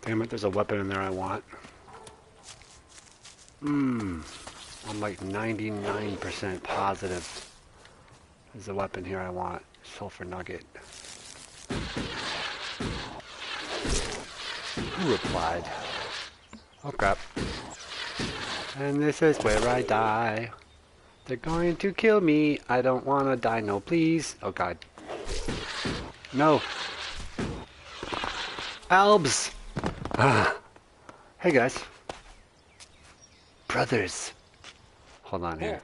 Damn it, there's a weapon in there I want. I'm like 99% positive there's a weapon here I want. Sulfur nugget. Who replied? Oh crap. And this is where I die. They're going to kill me. I don't want to die. No, please. Oh god. No. Albs! Hey guys. Brothers. Hold on here.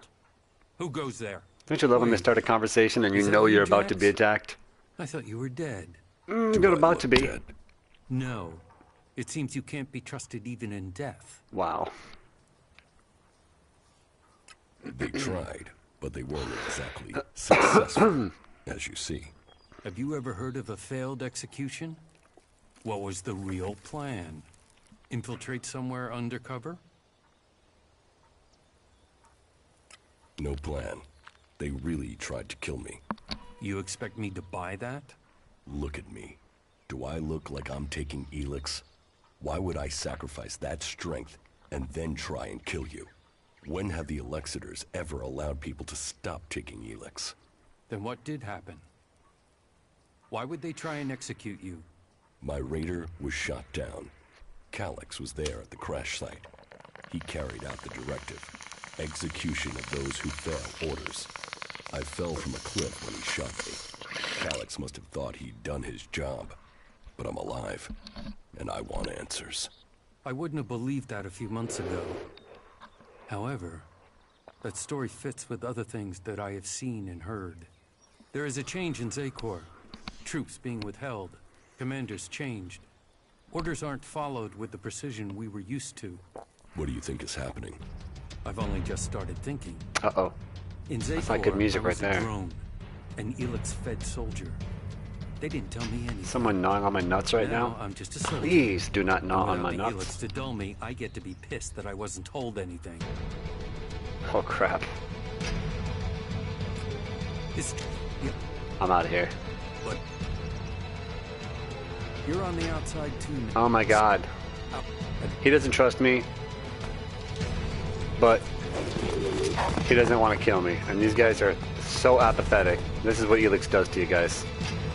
Who goes there? Don't you love when they start a conversation and you know you're about to be attacked? I thought you were dead. You're about to be. Dead? No. It seems you can't be trusted even in death. Wow. They tried, but they weren't exactly successful, as you see. Have you ever heard of a failed execution? What was the real plan? Infiltrate somewhere undercover? No plan. They really tried to kill me. You expect me to buy that? Look at me. Do I look like I'm taking Elex? Why would I sacrifice that strength and then try and kill you? When have the Elexitors ever allowed people to stop taking Elex? Then what did happen? Why would they try and execute you? My raider was shot down. Calyx was there at the crash site. He carried out the directive. Execution of those who fail orders. I fell from a cliff when he shot me. Calyx must have thought he'd done his job. But I'm alive, and I want answers. I wouldn't have believed that a few months ago. However, that story fits with other things that I have seen and heard. There is a change in Zakor. Troops being withheld. Commanders changed. Orders aren't followed with the precision we were used to. What do you think is happening? I've only just started thinking. Uh-oh. In Zakor, That's not good music I was right there. a drone, an Elex-fed soldier. They didn't tell me anything. Someone gnawing on my nuts right now? I'm just a soldier. Please do not gnaw on my Without the nuts. Elex to dull me, I get to be pissed that I wasn't told anything. Oh crap. Yeah, I'm out of here. but you're on the outside too now. Oh my god. He doesn't trust me. But he doesn't want to kill me. And these guys are so apathetic. This is what Elex does to you guys.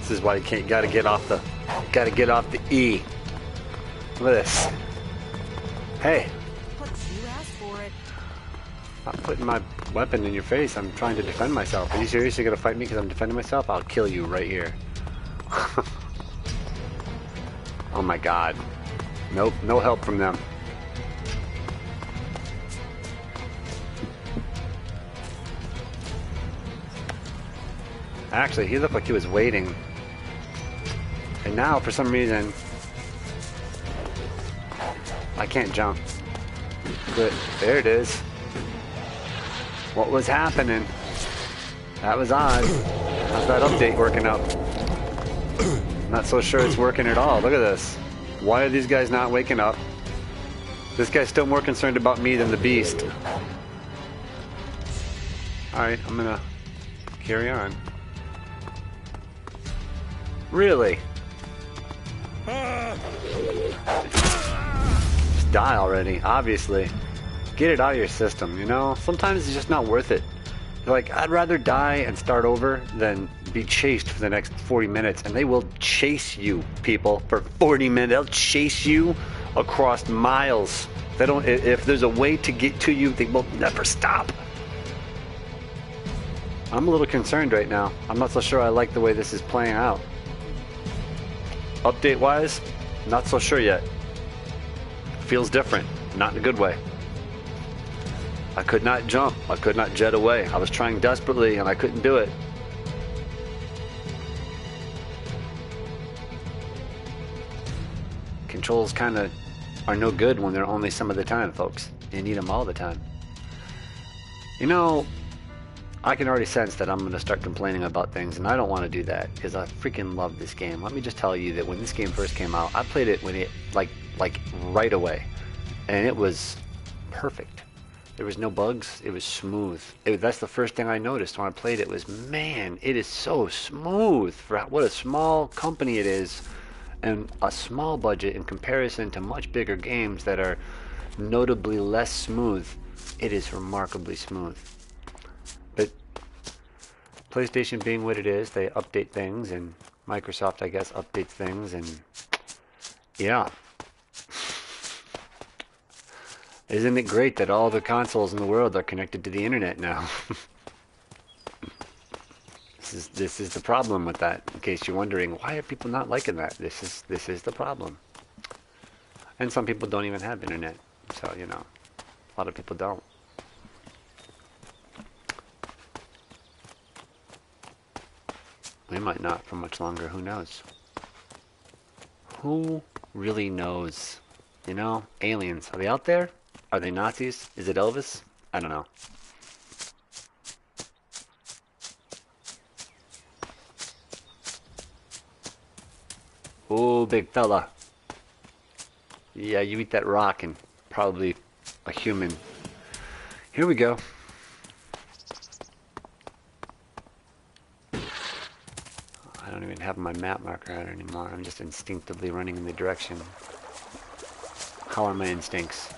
This is why you can't gotta get off the E. Look at this. Hey. You asked for it. I'm putting my weapon in your face. I'm trying to defend myself. Are you seriously gonna fight me because I'm defending myself? I'll kill you right here. Oh my god. Nope, no help from them. Actually, he looked like he was waiting. And now, for some reason, I can't jump. Good. There it is. What was happening? That was odd. How's that update working out? Not so sure it's working at all. Look at this. Why are these guys not waking up? This guy's still more concerned about me than the beast. Alright, I'm gonna carry on. Really? Just die already, obviously. Get it out of your system, you know? Sometimes it's just not worth it. You're like, I'd rather die and start over than be chased for the next 40 minutes. And they will chase you, people, for 40 minutes. They'll chase you across miles. They don't. If there's a way to get to you, they will never stop. I'm a little concerned right now. I'm not so sure I like the way this is playing out. Update-wise, not so sure yet. Feels different, not in a good way. I could not jump. I could not jet away. I was trying desperately and I couldn't do it. Controls kind of are no good when they're only some of the time, folks. You need them all the time. You know, I can already sense that I'm going to start complaining about things, and I don't want to do that because I freaking love this game. Let me just tell you that when this game first came out, I played it when it like right away, and it was perfect. There was no bugs. It was smooth. That's the first thing I noticed when I played it was, man, it is so smooth for what a small company it is, and a small budget in comparison to much bigger games that are notably less smooth. It is remarkably smooth. But PlayStation being what it is, they update things, and Microsoft, I guess, updates things, and yeah. Isn't it great that all the consoles in the world are connected to the internet now? This is the problem with that. In case you're wondering, why are people not liking that? This is the problem. And some people don't even have internet, so you know, a lot of people don't. We might not for much longer. Who knows? Who really knows? You know, aliens. Are they out there? Are they Nazis? Is it Elvis? I don't know. Oh, big fella. Yeah, you eat that rock and probably a human. Here we go. I don't even have my map marker out anymore. I'm just instinctively running in the direction. How are my instincts?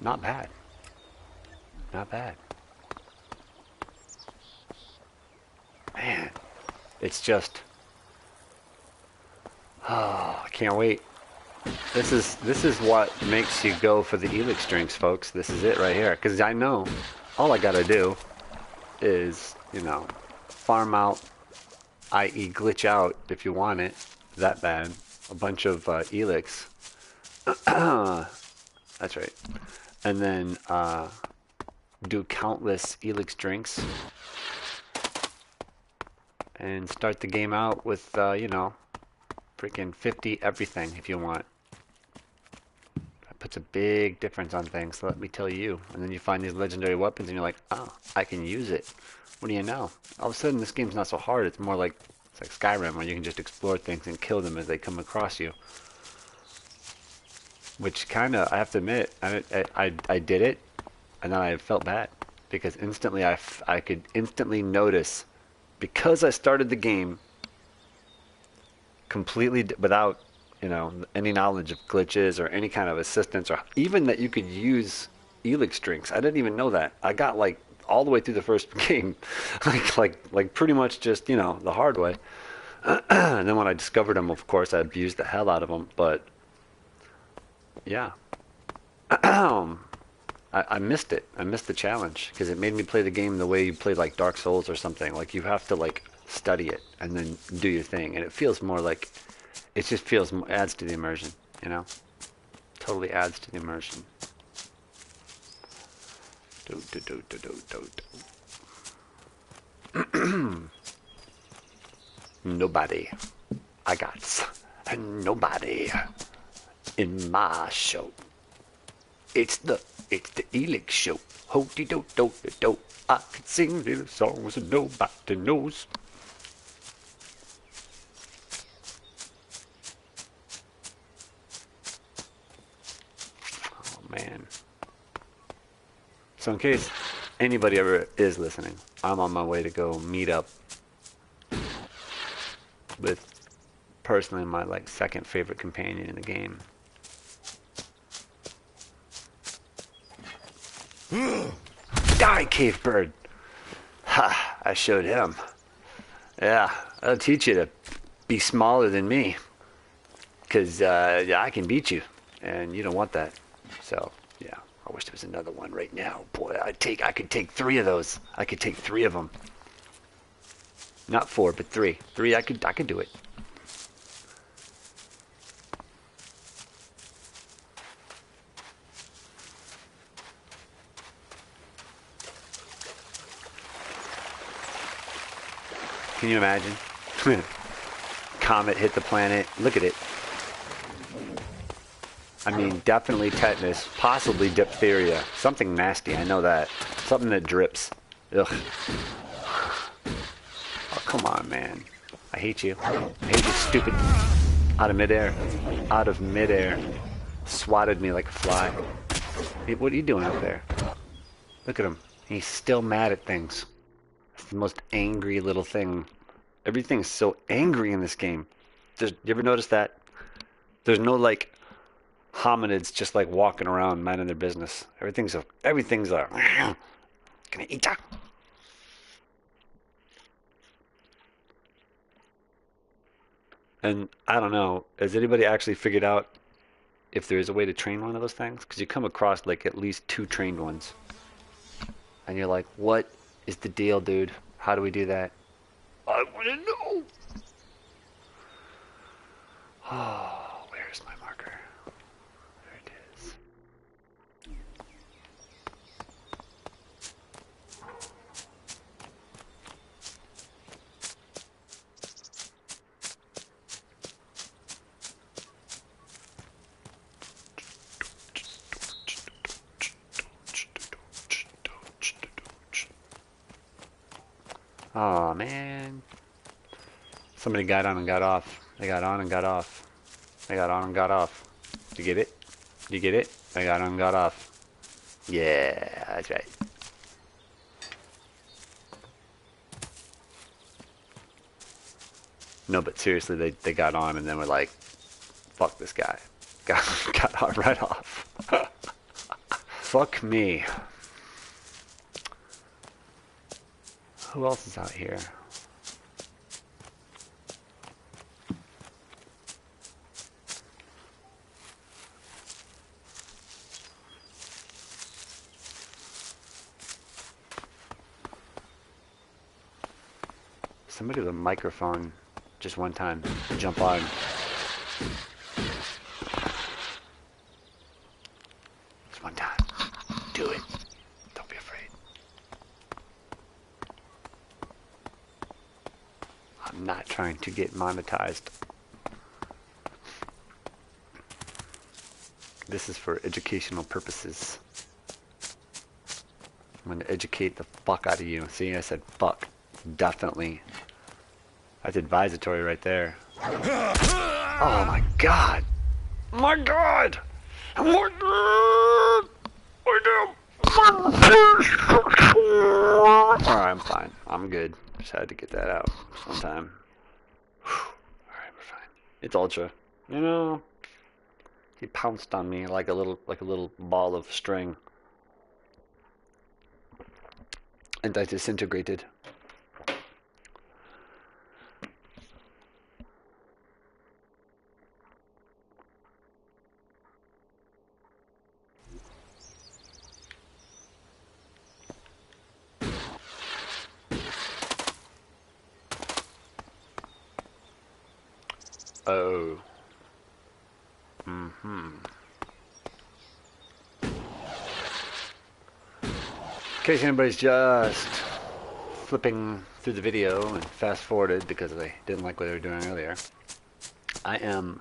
Not bad. Not bad. Man, it's just, oh, I can't wait. This is what makes you go for the Elex drinks, folks. This is it right here. Because I know all I gotta do is, you know, farm out, i.e. glitch out if you want it that bad, a bunch of Elex. That's right. And then do countless Elex drinks and start the game out with, you know, freaking 50 everything if you want. That puts a big difference on things, so let me tell you. And then you find these legendary weapons and you're like, oh, I can use it. What do you know? All of a sudden this game's not so hard. It's more like, it's like Skyrim where you can just explore things and kill them as they come across you. Which kind of, I have to admit, I did it, and then I felt bad. Because instantly, I could instantly notice, because I started the game completely without, you know, any knowledge of glitches or any kind of assistance, or even that you could use Elex drinks. I didn't even know that. I got like all the way through the first game, like pretty much just, you know, the hard way. And then when I discovered them, of course, I abused the hell out of them, but yeah. I missed it. I missed the challenge because it made me play the game the way you play like Dark Souls or something. Like you have to like study it and then do your thing, and it feels more like it just feels adds to the immersion. You know, totally adds to the immersion. Nobody. I got nobody in my show. It's the Elex show. Ho-de do do do do. I can sing little songs that nobody knows. Oh man. So in case anybody ever is listening, I'm on my way to go meet up with personally my like second favorite companion in the game. Die, cave bird! Ha! I showed him. Yeah, I'll teach you to be smaller than me. Cause yeah, I can beat you, and you don't want that. So yeah, I wish there was another one right now. Boy, I could take 3 of those. I could take 3 of them. Not 4, but 3. 3, I could do it. Can you imagine? Comet hit the planet. Look at it. I mean, definitely tetanus, possibly diphtheria. Something nasty, I know that. Something that drips. Ugh. Oh, come on, man. I hate you. I hate you, stupid. Out of midair. Out of midair. Swatted me like a fly. Hey, what are you doing up there? Look at him. He's still mad at things. It's the most angry little thing. Everything's so angry in this game. You ever notice that? There's no, like, hominids just like walking around minding their business. Everything's gonna eat ya. And I don't know, has anybody actually figured out if there is a way to train one of those things? Because you come across like at least 2 trained ones. And you're like, what is the deal, dude? How do we do that? I want to know. Oh, where's my marker? There it is. Oh man. Somebody got on and got off. They got on and got off. They got on and got off. You get it? You get it? They got on and got off. Yeah, that's right. No, but seriously, they got on and then were like, fuck this guy. Got on right off. Fuck me. Who else is out here? Somebody with a microphone just one time jump on. Just one time. Do it. Don't be afraid. I'm not trying to get monetized. This is for educational purposes. I'm going to educate the fuck out of you. See, I said fuck. Definitely. That's advisatory right there. Oh my god. My god. My god. Alright, I'm fine. I'm good. Just had to get that out sometime. Alright, we're fine. It's Ultra. You know, he pounced on me like a little ball of string. And I disintegrated. Oh. In case anybody's just flipping through the video and fast forwarded because they didn't like what they were doing earlier, I am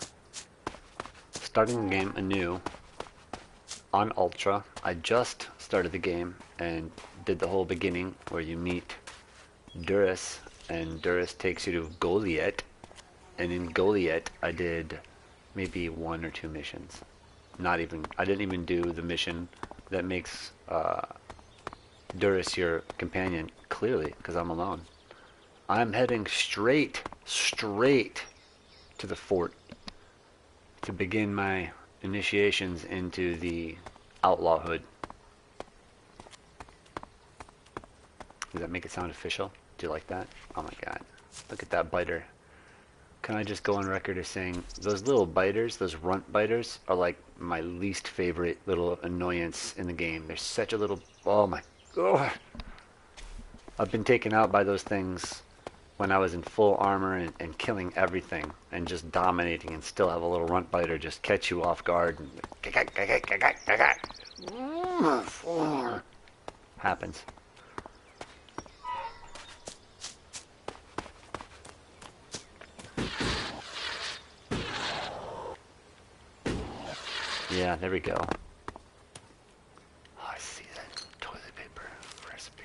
starting the game anew on Ultra. I just started the game and did the whole beginning where you meet Duras, and Duras takes you to Goliet. And in Goliet, I did maybe 1 or 2 missions. I didn't even do the mission that makes Duras your companion, clearly, because I'm alone. I'm heading straight to the fort to begin my initiations into the outlawhood. Does that make it sound official? Do you like that? Oh my god. Look at that biter. Can I just go on record as saying those little biters, those runt biters, are like my least favorite little annoyance in the game. They're such a little... Oh my... Oh. I've been taken out by those things when I was in full armor and killing everything and just dominating and still have a little runt biter just catch you off guard and happens. Yeah, there we go. Oh, I see that toilet paper recipe.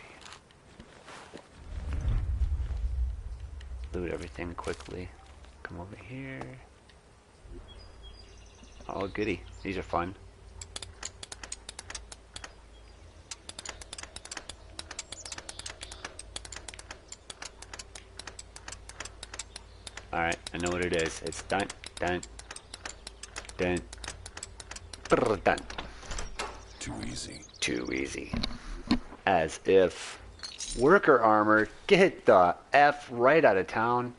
Loot everything quickly. Come over here. Oh, goody. These are fun. Alright, I know what it is. It's done, done, done. Done. Too easy. Too easy. As if. Worker armor, get the F right out of town.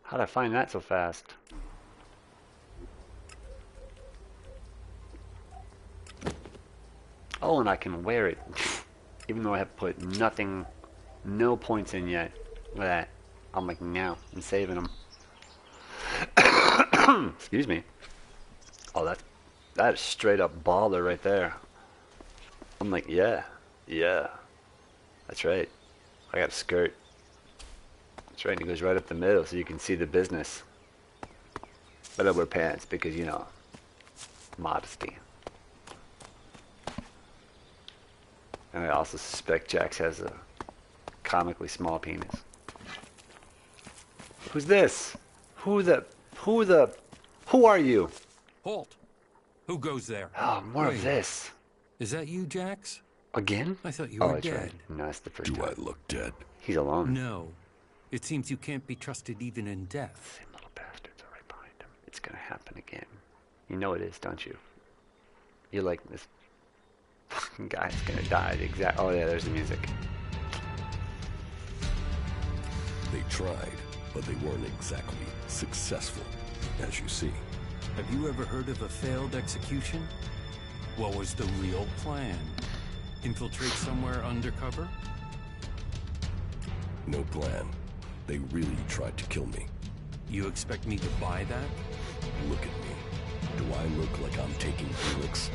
How'd I find that so fast? Oh, and I can wear it. Even though I have put nothing, no points in yet. Look at that. I'm like, no, I'm saving them. Excuse me. Oh, that is straight up baller right there. I'm like, yeah, that's right. I got a skirt. That's right, and it goes right up the middle so you can see the business. But I wear pants because, you know, modesty. And I also suspect Jax has a comically small penis. Who's this? Who are you? Halt! Who goes there? Oh, more Wait, of this. Is that you, Jax? Again? I thought you Oh, were that's dead. right. No, that's the first Do time. I look dead? He's alone. No. It seems you can't be trusted even in death. Same little bastards are right behind him. It's gonna happen again. You know it is, don't you? You're like, this fucking guy's gonna die. Oh yeah, there's the music. They tried, but they weren't exactly successful, as you see. Have you ever heard of a failed execution? What was the real plan? Infiltrate somewhere undercover? No plan. They really tried to kill me. You expect me to buy that? Look at me. Do I look like I'm taking Elex?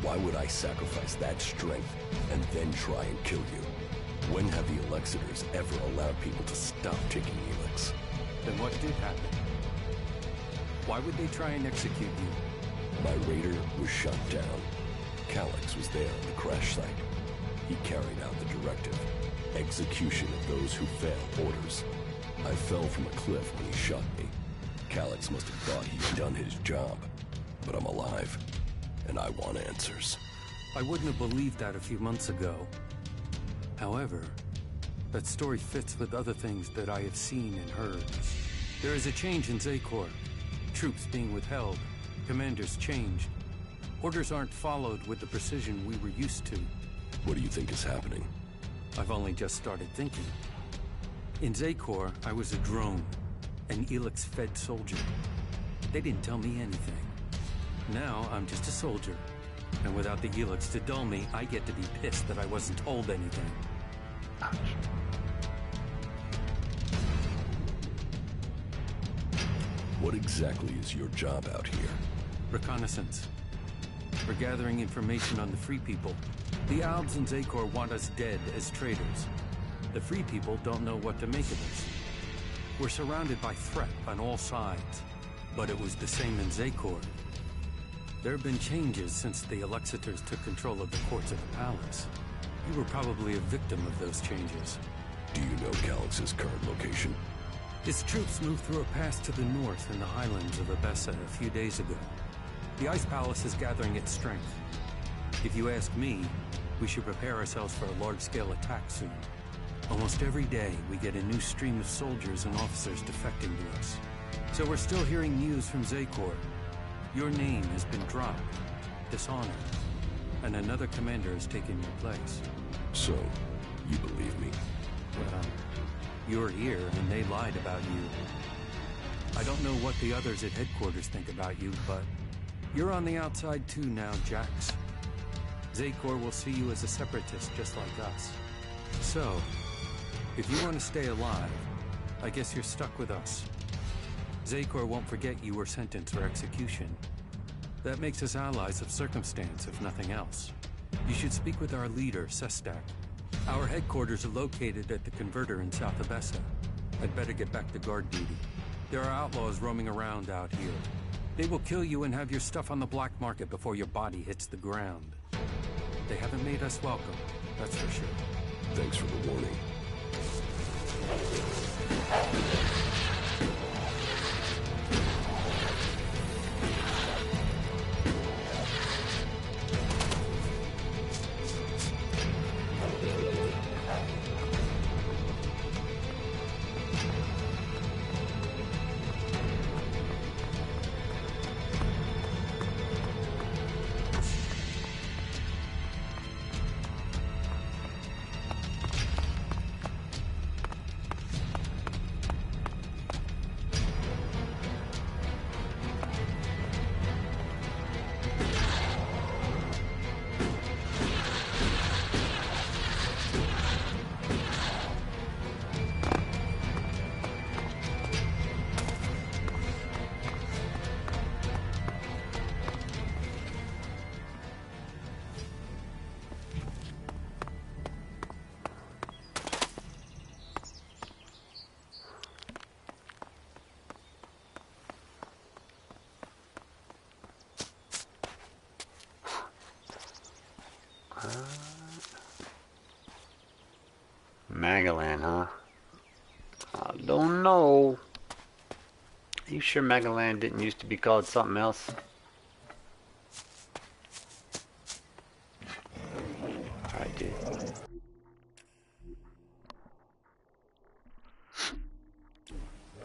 Why would I sacrifice that strength and then try and kill you? When have the Elexitors ever allowed people to stop taking Elex? Then what did happen? Why would they try and execute you? My raider was shot down. Elex was there at the crash site. He carried out the directive. Execution of those who fail orders. I fell from a cliff when he shot me. Elex must have thought he'd done his job. But I'm alive, and I want answers. I wouldn't have believed that a few months ago. However, that story fits with other things that I have seen and heard. There is a change in Zakor. Troops being withheld. Commanders changed. Orders aren't followed with the precision we were used to. What do you think is happening? I've only just started thinking. In Zakor, I was a drone, an Elex-fed soldier. They didn't tell me anything. Now, I'm just a soldier. And without the Elex to dull me, I get to be pissed that I wasn't told anything. Ouch. What exactly is your job out here? Reconnaissance. We're gathering information on the Free People. The Albs and Zakor want us dead as traitors. The Free People don't know what to make of this. We're surrounded by threat on all sides. But it was the same in Zakor. There have been changes since the Elexitors took control of the courts of the palace. You were probably a victim of those changes. Do you know Alex's current location? His troops moved through a pass to the north in the highlands of Abessa a few days ago. The Ice Palace is gathering its strength. If you ask me, we should prepare ourselves for a large-scale attack soon. Almost every day, we get a new stream of soldiers and officers defecting to us. So we're still hearing news from Zakor. Your name has been dropped, dishonored, and another commander has taken your place. So, you believe me? Well, you're here and they lied about you. I don't know what the others at headquarters think about you, but you're on the outside too now, Jax. Zakor will see you as a separatist just like us. So, If you want to stay alive, I guess you're stuck with us. Zakor won't forget you were sentenced for execution. That makes us allies of circumstance, if nothing else. You should speak with our leader, Sestak. Our headquarters are located at the converter in South Abessa. I'd better get back to guard duty. There are outlaws roaming around out here. They will kill you and have your stuff on the black market before your body hits the ground. They haven't made us welcome, that's for sure. Thanks for the warning. Magalan, huh? I don't know. You sure Magalan didn't used to be called something else? Alright, dude.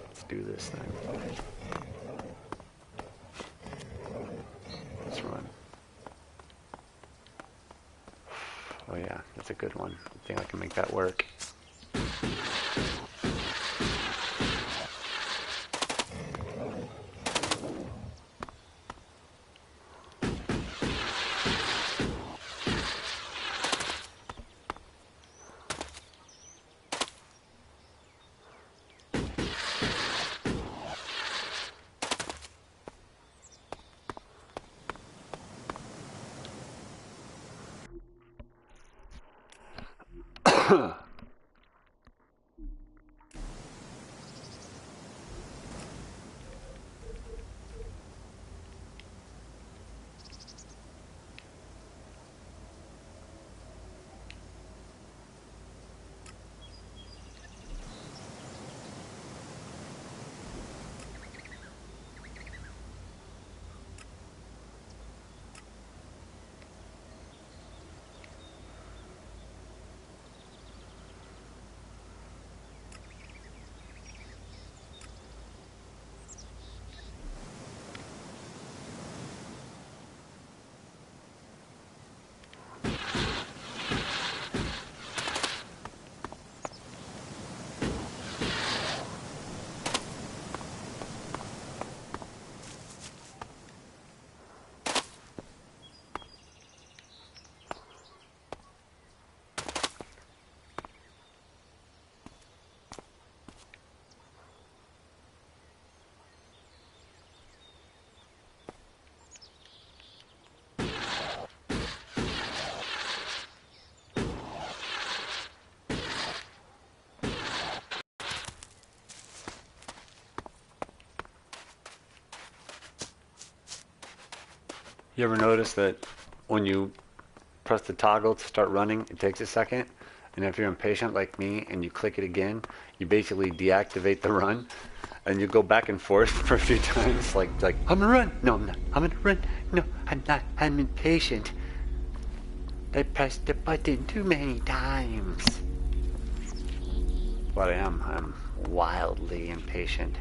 Let's do this thing. Let's run. Oh yeah, that's a good one. I think I can make that work. You ever notice that when you press the toggle to start running, it takes a second? And if you're impatient like me and you click it again, you basically deactivate the run and you go back and forth for a few times like I'm gonna run. No, I'm not. I'm gonna run. No, I'm not. I'm impatient. I pressed the button too many times. But I am. I'm wildly impatient.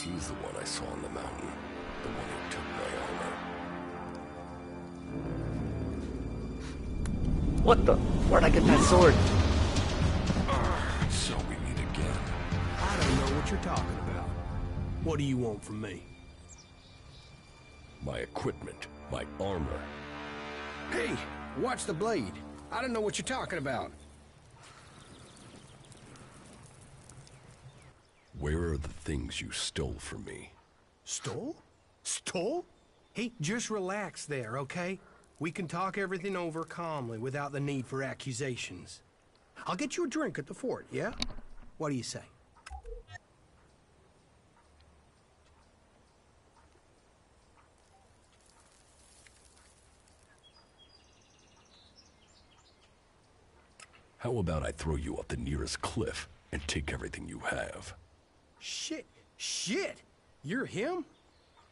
He's the one I saw on the mountain. The one who took my armor. What the? Where'd I get that sword? So we meet again. I don't know what what you're talking about. What do you want from me? My equipment, my armor. Hey, watch the blade. I don't know what you're talking about. Where are the things you stole from me? Stole? Stole? Hey, just relax there, okay? We can talk everything over calmly without the need for accusations. I'll get you a drink at the fort, yeah? What do you say? How about I throw you off the nearest cliff and take everything you have? Shit! You're him?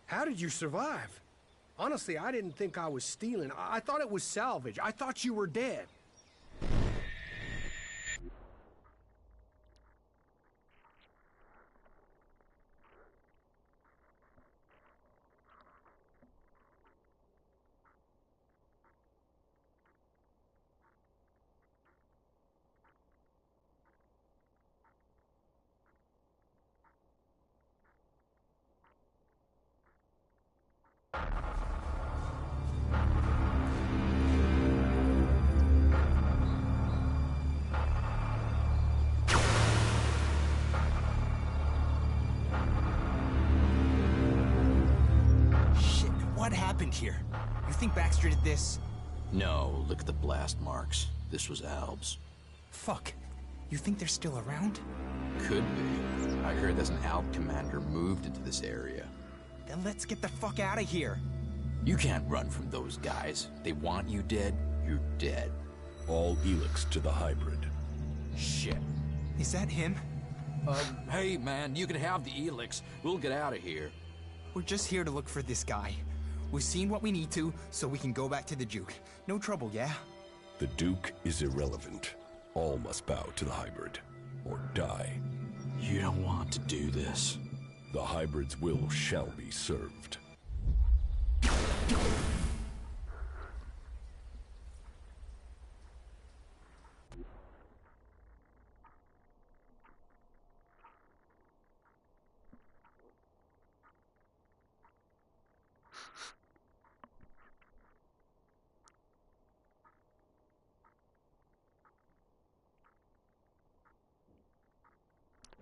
How did you survive? Honestly, I didn't think I was stealing. I thought it was salvage. I thought you were dead. What happened here? You think Baxter did this? No, look at the blast marks. This was Alb's. Fuck. You think they're still around? Could be. I heard there's an Alb commander moved into this area. Then let's get the fuck out of here. You can't run from those guys. They want you dead, you're dead. All Elex to the hybrid. Shit. Is that him? Hey man, you can have the Elex. We'll get out of here. We're just here to look for this guy. We've seen what we need to, so we can go back to the Duke. No trouble, yeah? The Duke is irrelevant. All must bow to the hybrid, or die. You don't want to do this. The hybrid's will shall be served.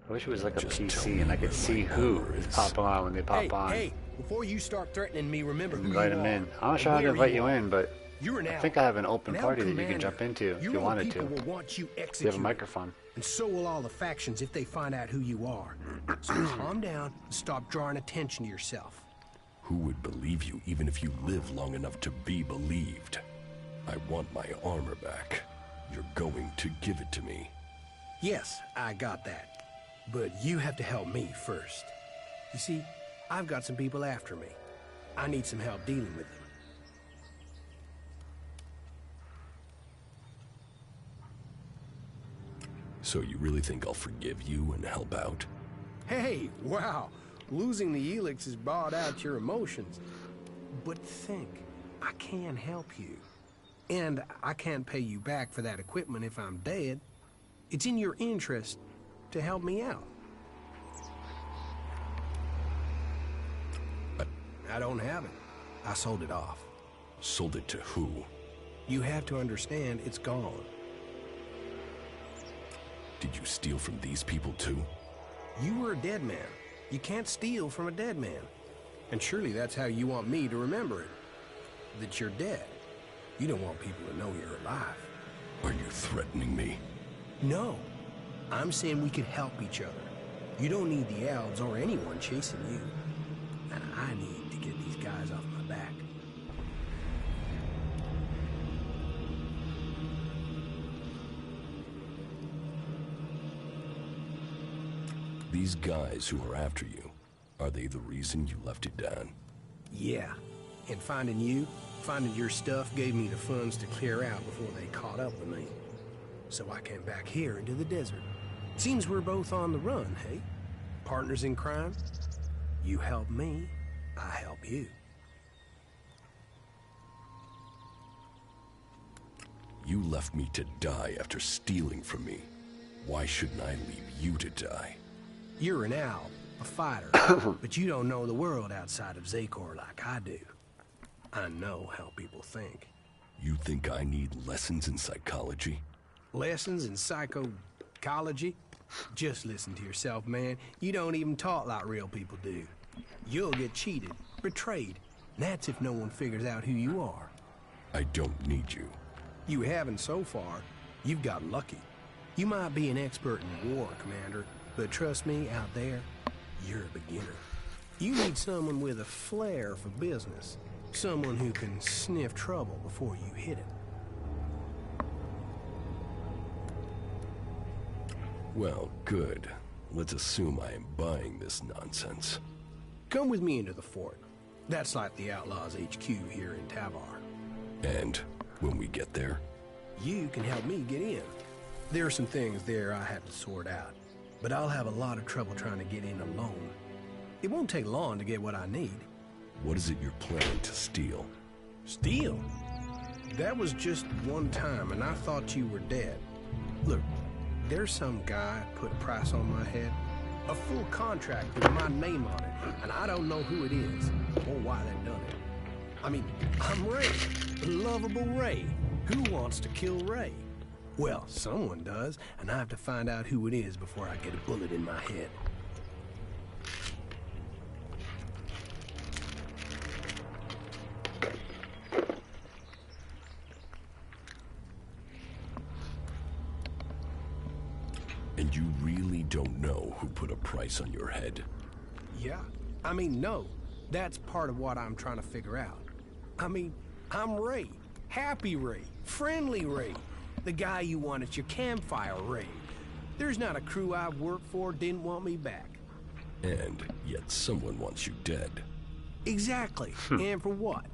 I wish it was like a Just tell PC me and I could where see my who armor is is. popping on when they pop on. Hey, before you start threatening me, remember who Invite you them are. in. I'm not and sure how to where invite you you are. in, but You're an I Alb. think I have an open An party Alb that you can jump commander. into if Your you own wanted people to. will want you If you have a executed. microphone. And so will all the factions if they find out who you are. So calm down and stop drawing attention to yourself. Who would believe you even if you live long enough to be believed? I want my armor back. You're going to give it to me. Yes, I got that. But you have to help me first. You see, I've got some people after me. I need some help dealing with them. So you really think I'll forgive you and help out? Hey, wow. Losing the Elex has brought out your emotions. But think, I can help you. And I can't pay you back for that equipment if I'm dead. It's in your interest to help me out. I don't have it. I sold it off. Sold it to who? You have to understand it's gone. Did you steal from these people too? You were a dead man. You can't steal from a dead man. And surely that's how you want me to remember it. That you're dead. You don't want people to know you're alive. Are you threatening me? No. I'm saying we could help each other. You don't need the Elves or anyone chasing you. And I need to get these guys off my back. These guys who are after you, are they the reason you left it down? Yeah. And finding you, finding your stuff gave me the funds to clear out before they caught up with me. So I came back here into the desert. Seems we're both on the run, hey? Partners in crime? You help me, I help you. You left me to die after stealing from me. Why shouldn't I leave you to die? You're an owl, a fighter, but you don't know the world outside of Zakor like I do. I know how people think. You think I need lessons in psychology? Lessons in psychology? Just listen to yourself, man. You don't even talk like real people do. You'll get cheated, betrayed. That's if no one figures out who you are. I don't need you. You haven't so far. You've got lucky. You might be an expert in war, Commander, but trust me, out there, you're a beginner. You need someone with a flair for business. Someone who can sniff trouble before you hit it. Well, good. Let's assume I am buying this nonsense. Come with me into the fort. That's like the Outlaws HQ here in Tavar. And when we get there? You can help me get in. There are some things there I have to sort out, but I'll have a lot of trouble trying to get in alone. It won't take long to get what I need. What is it you're planning to steal? Steal? That was just one time, and I thought you were dead. Look, there's some guy put a price on my head. A full contract with my name on it, and I don't know who it is, or why they've done it. I mean, I'm Ray, lovable Ray. Who wants to kill Ray? Well, someone does, and I have to find out who it is before I get a bullet in my head. And you really don't know who put a price on your head? Yeah. I mean, no. That's part of what I'm trying to figure out. I mean, I'm Ray. Happy Ray. Friendly Ray. The guy you want at your campfire, Ray. There's not a crew I've worked for didn't want me back. And yet someone wants you dead. Exactly. And for what?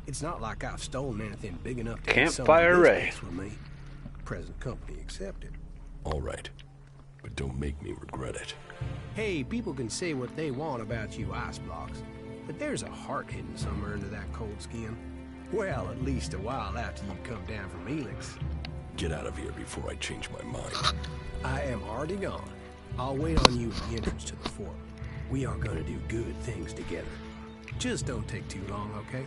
It's not like I've stolen anything big enough to Campfire Ray with me. Present company accepted. All right. But don't make me regret it. Hey, people can say what they want about you ice blocks, but there's a heart hidden somewhere under that cold skin. Well, at least a while after you come down from Elex. Get out of here before I change my mind. I am already gone. I'll wait on you at the entrance to the fort. We are gonna do good things together. Just don't take too long, okay?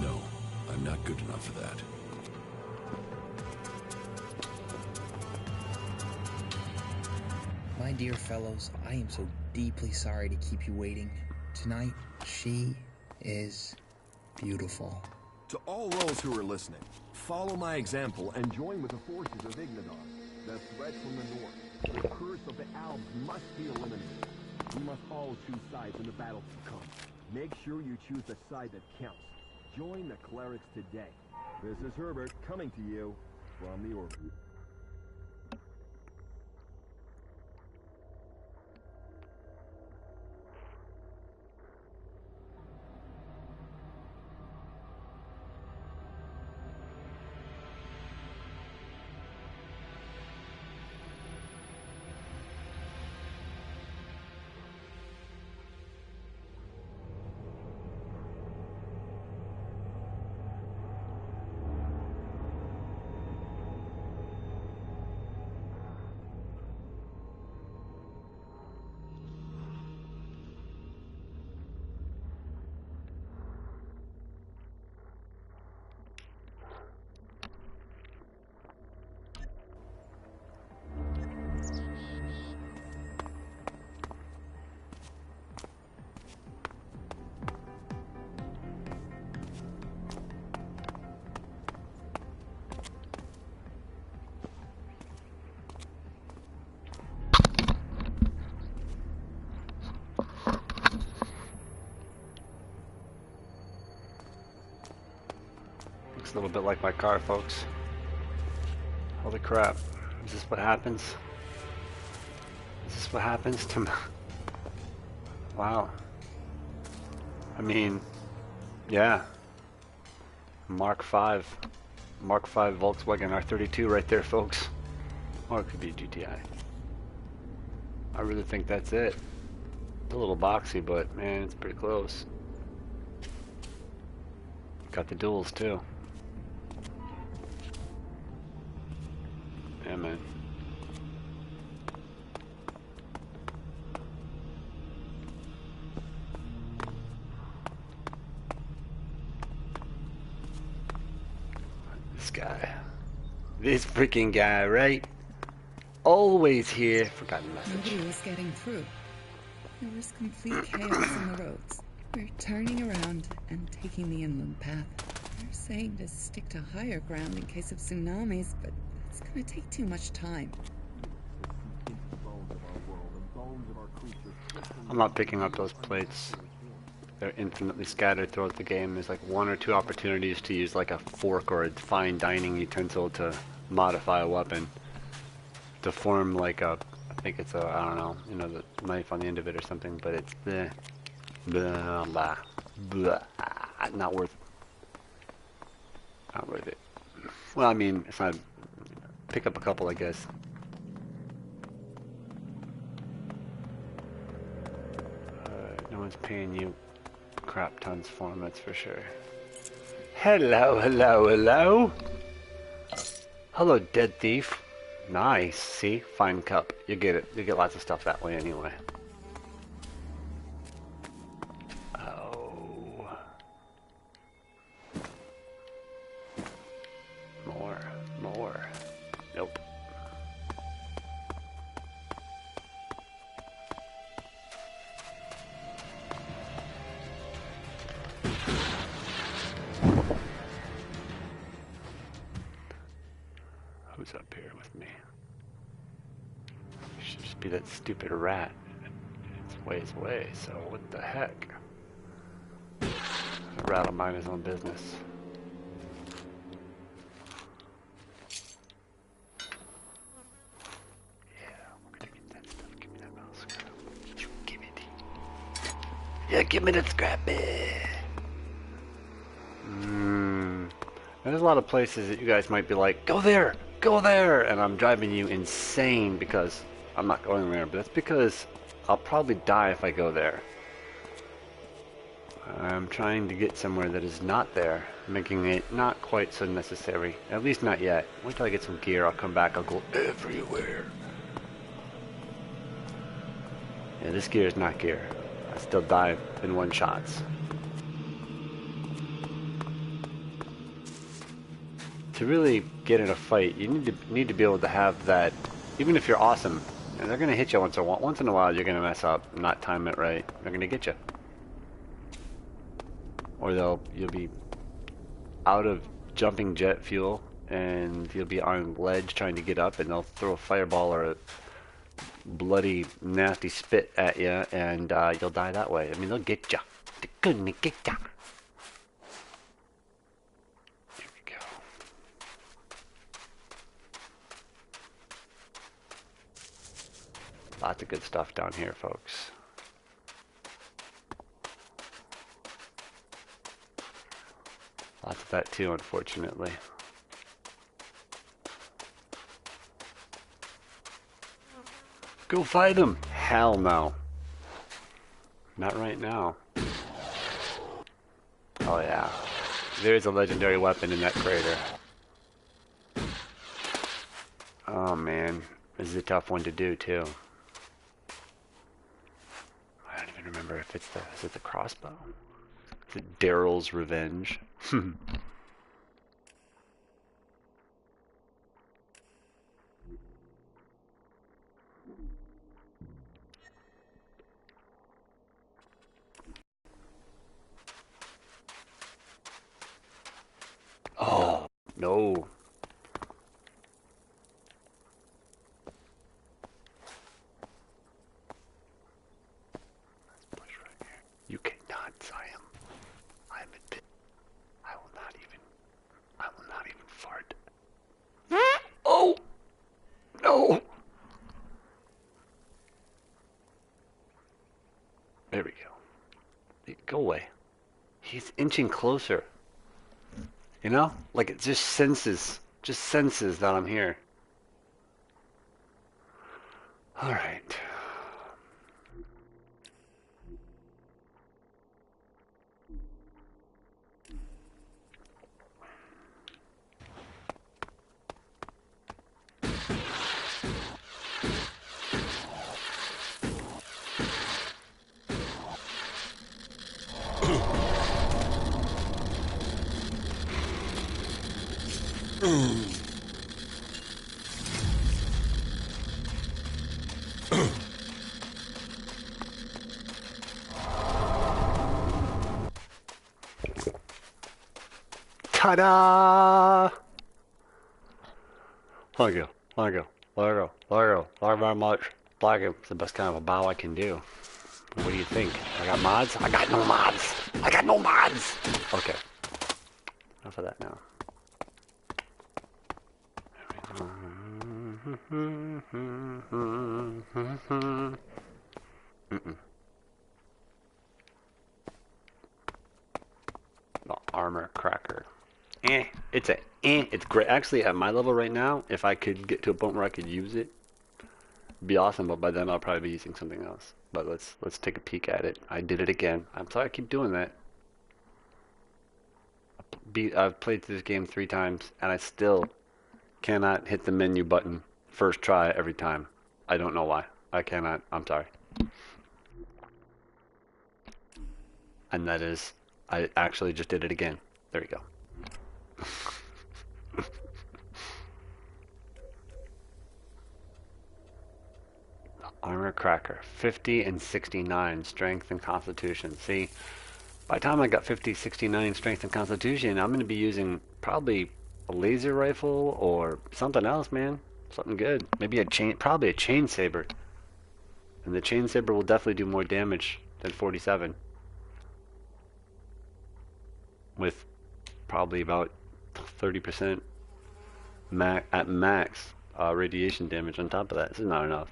No, I'm not good enough for that. My dear fellows, I am so deeply sorry to keep you waiting. Tonight, she is beautiful. To all those who are listening, follow my example and join with the forces of Ignadar. The threat from the north, the curse of the Alps must be eliminated. We must all choose sides in the battle to come. Make sure you choose the side that counts. Join the clerics today. This is Herbert coming to you from the orbit. Looks a little bit like my car, folks. Holy crap. Is this what happens? Is this what happens to me? Wow. I mean, yeah. Mark V Volkswagen R32 right there, folks. Or it could be a GTI. I really think that's it. It's a little boxy, but man, it's pretty close. Got the duals too. Yeah, man. This guy. This freaking guy, right? Always here. Forgotten message. Nobody was getting through. There was complete chaos on the roads. We're turning around and taking the inland path. They're saying to stick to higher ground in case of tsunamis, but it's gonna take too much time. I'm not picking up those plates. They're infinitely scattered throughout the game. There's like one or two opportunities to use like a fork or a fine dining utensil to modify a weapon. To form like a, I think it's a, I don't know, you know, the knife on the end of it or something, but it's the, blah, blah, blah, not worth it. Well, I mean, it's not, pick up a couple, I guess. No one's paying you crap tons for them, that's for sure. Hello, hello, hello. Hello, dead thief. Nice, see? Fine cup. You get it. You get lots of stuff that way anyway. Oh. More. Nope. Who's up here with me? It should just be that stupid rat. It's ways away, so what the heck? A rat will mind his own business. Yeah, we're gonna get that stuff. Give me that mouse scrap. Give it. Yeah, give me that scrappy. There's a lot of places that you guys might be like, go there! Go there! And I'm driving you insane because I'm not going there. But that's because I'll probably die if I go there. I'm trying to get somewhere that is not there, making it not quite so necessary. At least not yet. Wait till I get some gear, I'll come back, I'll go everywhere. Yeah, this gear is not gear. I still die in one shots. To really get in a fight, you need to be able to have that. Even if you're awesome And they're gonna hit you once in a while. You're gonna mess up, not time it right. They're gonna get you, or you'll be out of jumping jet fuel, and you'll be on ledge trying to get up, and they'll throw a fireball or a bloody, nasty spit at you, and you'll die that way. I mean, they'll get you. They're gonna get you. Here we go. Lots of good stuff down here, folks. Lots of that too, unfortunately. Go fight him! Hell no. Not right now. Oh yeah. There's a legendary weapon in that crater. Oh man. This is a tough one to do too. I don't even remember if it's is it the crossbow? Is it Daryl's Revenge? Oh, no. Let's push right here. You cannot, Siam. I am a bit. I will not even fart. Oh! No! There we go. Go away. He's inching closer. You know? Like it just senses that I'm here. Alright. Ta-da! Thank you very much. Thank you. It's the best kind of a bow I can do. What do you think? I got mods? I got no mods! I got no mods! Okay. Enough of that now. The armor cracker. It's great. Actually, at my level right now, if I could get to a point where I could use it, it'd be awesome. But by then, I'll probably be using something else. But let's take a peek at it. I did it again. I'm sorry I keep doing that. I've played this game 3 times, and I still cannot hit the menu button first try every time. I don't know why. I cannot. I'm sorry. And that is, I actually just did it again. There you go. Armor cracker, 50 and 69 strength and constitution. See, by the time I got 50, 69 strength and constitution, I'm going to be using probably a laser rifle or something else, man. Something good. Maybe probably a chain saber. And the chain saber will definitely do more damage than 47. With probably about 30% at max radiation damage on top of that. This is not enough.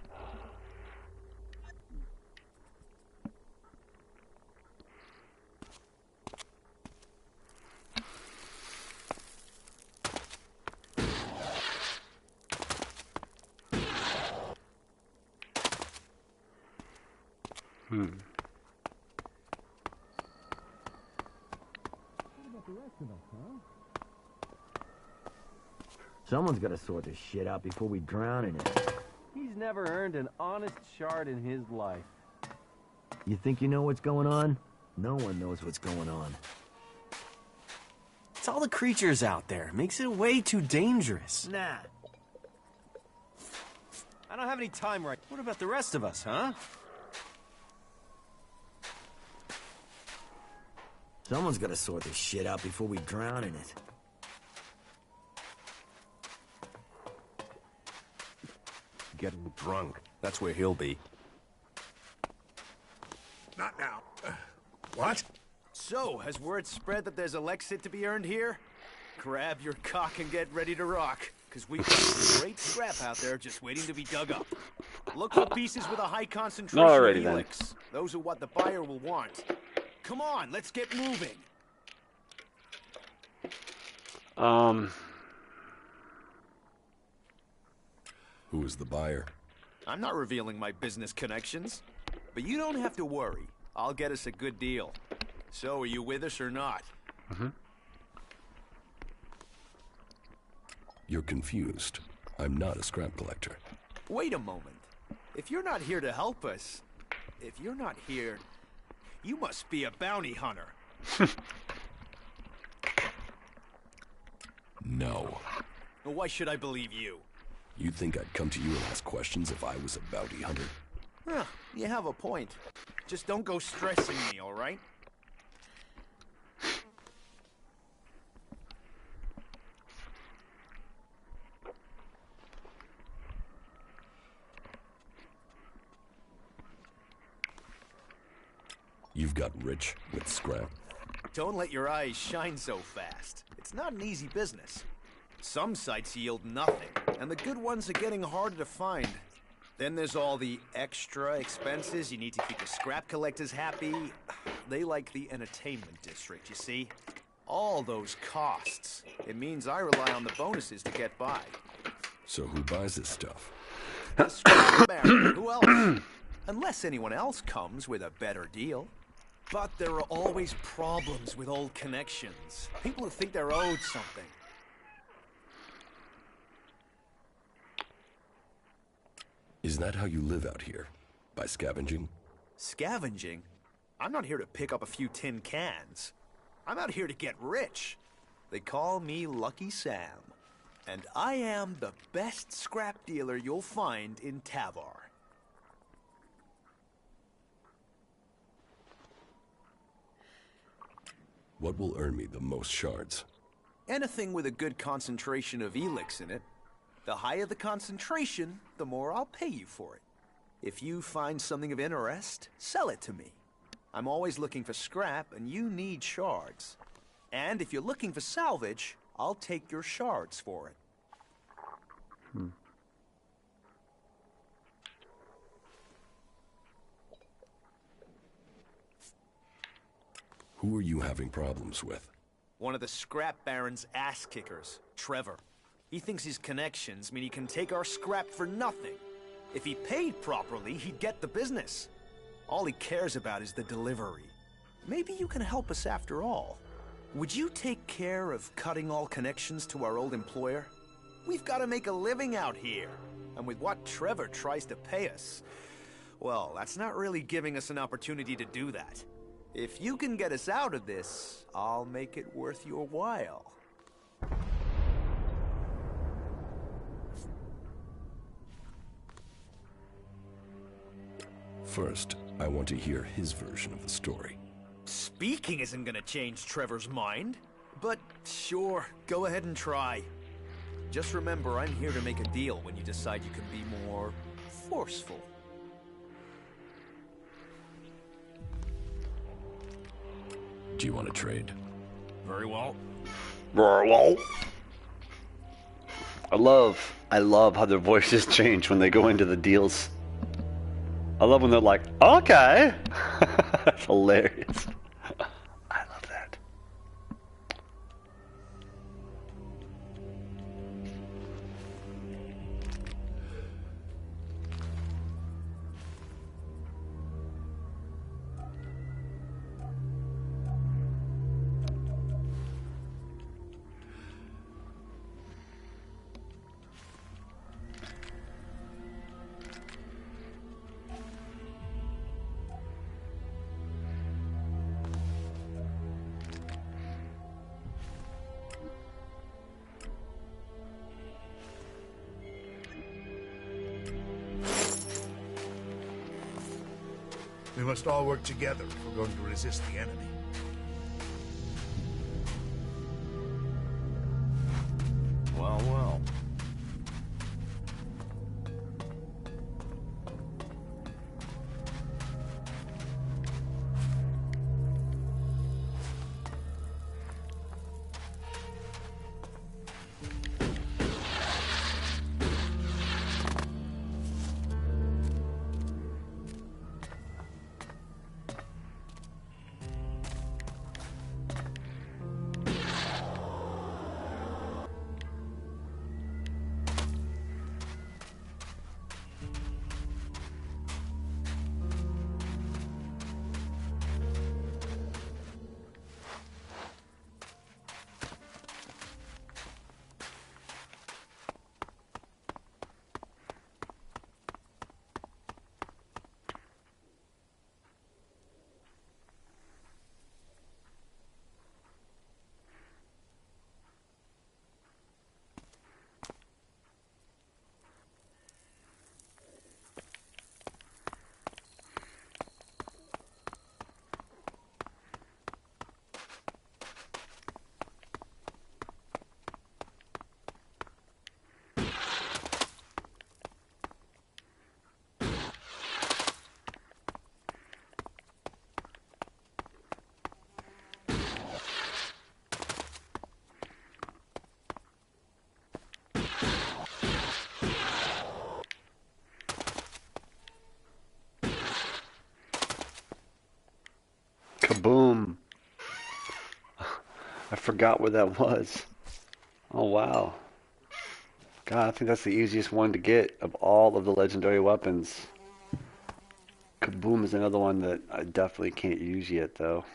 Someone's got to sort this shit out before we drown in it. He's never earned an honest shard in his life. You think you know what's going on? No one knows what's going on. It's all the creatures out there. Makes it way too dangerous. Nah. I don't have any time right. What about the rest of us, huh? Someone's gotta sort this shit out before we drown in it. Getting drunk. That's where he'll be. Not now. What? So, has word spread that there's Elexit to be earned here? Grab your cock and get ready to rock, because we've got some great scrap out there just waiting to be dug up. Look for pieces with a high concentration of Elex. Those are what the buyer will want. Come on, let's get moving. Who is the buyer? I'm not revealing my business connections, but you don't have to worry. I'll get us a good deal. So, are you with us or not? You're confused. I'm not a scrap collector. Wait a moment. If you're not here to help us, if you're not here, you must be a bounty hunter. No. Well, why should I believe you? You think I'd come to you and ask questions if I was a bounty hunter? Huh, you have a point. Just don't go stressing me, all right? You've got rich with scrap. Don't let your eyes shine so fast. It's not an easy business. Some sites yield nothing, and the good ones are getting harder to find. Then there's all the extra expenses. You need to keep the scrap collectors happy. They like the entertainment district, you see? All those costs. It means I rely on the bonuses to get by. So who buys this stuff? The scrap baron. Who else? Unless anyone else comes with a better deal. But there are always problems with old connections. People who think they're owed something. Is that how you live out here? By scavenging? Scavenging? I'm not here to pick up a few tin cans. I'm out here to get rich. They call me Lucky Sam. And I am the best scrap dealer you'll find in Tavar. What will earn me the most shards? Anything with a good concentration of Elex in it. The higher the concentration, the more I'll pay you for it. If you find something of interest, sell it to me. I'm always looking for scrap, and you need shards. And if you're looking for salvage, I'll take your shards for it. Who are you having problems with? One of the scrap baron's ass kickers, Trevor. He thinks his connections mean he can take our scrap for nothing. If he paid properly, he'd get the business. All he cares about is the delivery. Maybe you can help us after all. Would you take care of cutting all connections to our old employer? We've got to make a living out here. And with what Trevor tries to pay us, well, that's not really giving us an opportunity to do that. If you can get us out of this, I'll make it worth your while. First, I want to hear his version of the story. Speaking isn't gonna change Trevor's mind. But sure, go ahead and try. Just remember, I'm here to make a deal when you decide you can be more forceful. Do you want to trade? Very well. Very well. I love how their voices change when they go into the deals. I love when they're like, okay. That's hilarious. I love that. We must all work together if we're going to resist the enemy. Well, well. Kaboom. I forgot where that was. Oh, wow. God, I think that's the easiest one to get of all of the legendary weapons. Kaboom is another one that I definitely can't use yet, though.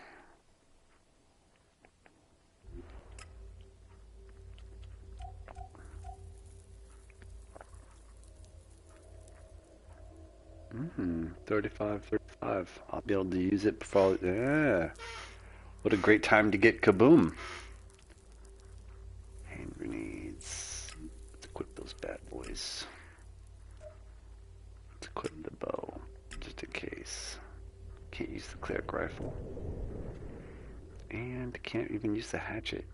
Mm-hmm. 35. I'll be able to use it before. Yeah. What a great time to get Kaboom. Hand grenades. Let's equip those bad boys. Let's equip the bow, just in case. Can't use the cleric rifle. And can't even use the hatchet.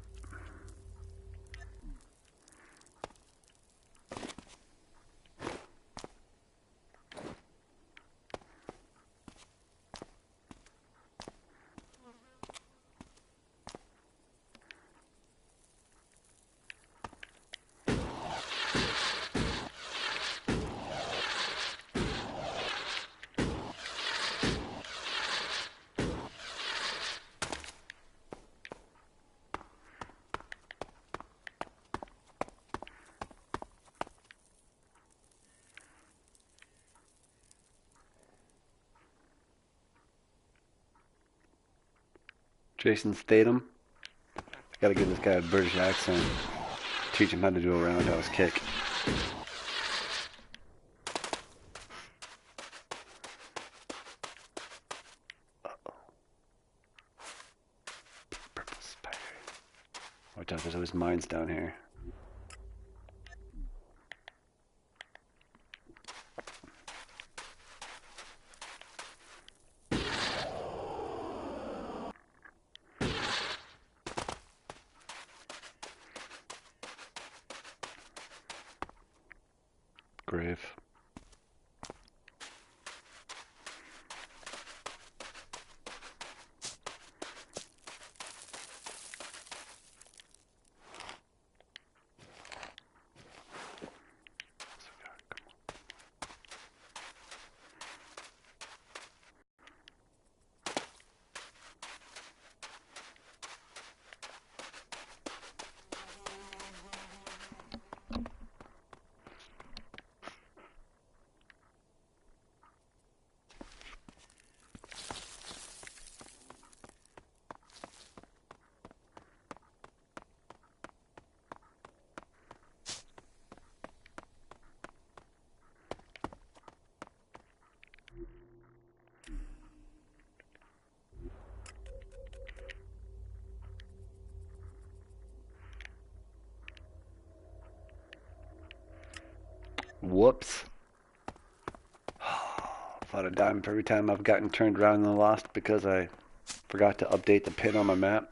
Jason Statham. Gotta give this guy a British accent. Teach him how to do a roundhouse kick. Uh-oh. Purple spider. Watch out, there's always mines down here. Grave. Whoops. myself out of dime for every time I've gotten turned around and lost because I forgot to update the pin on my map.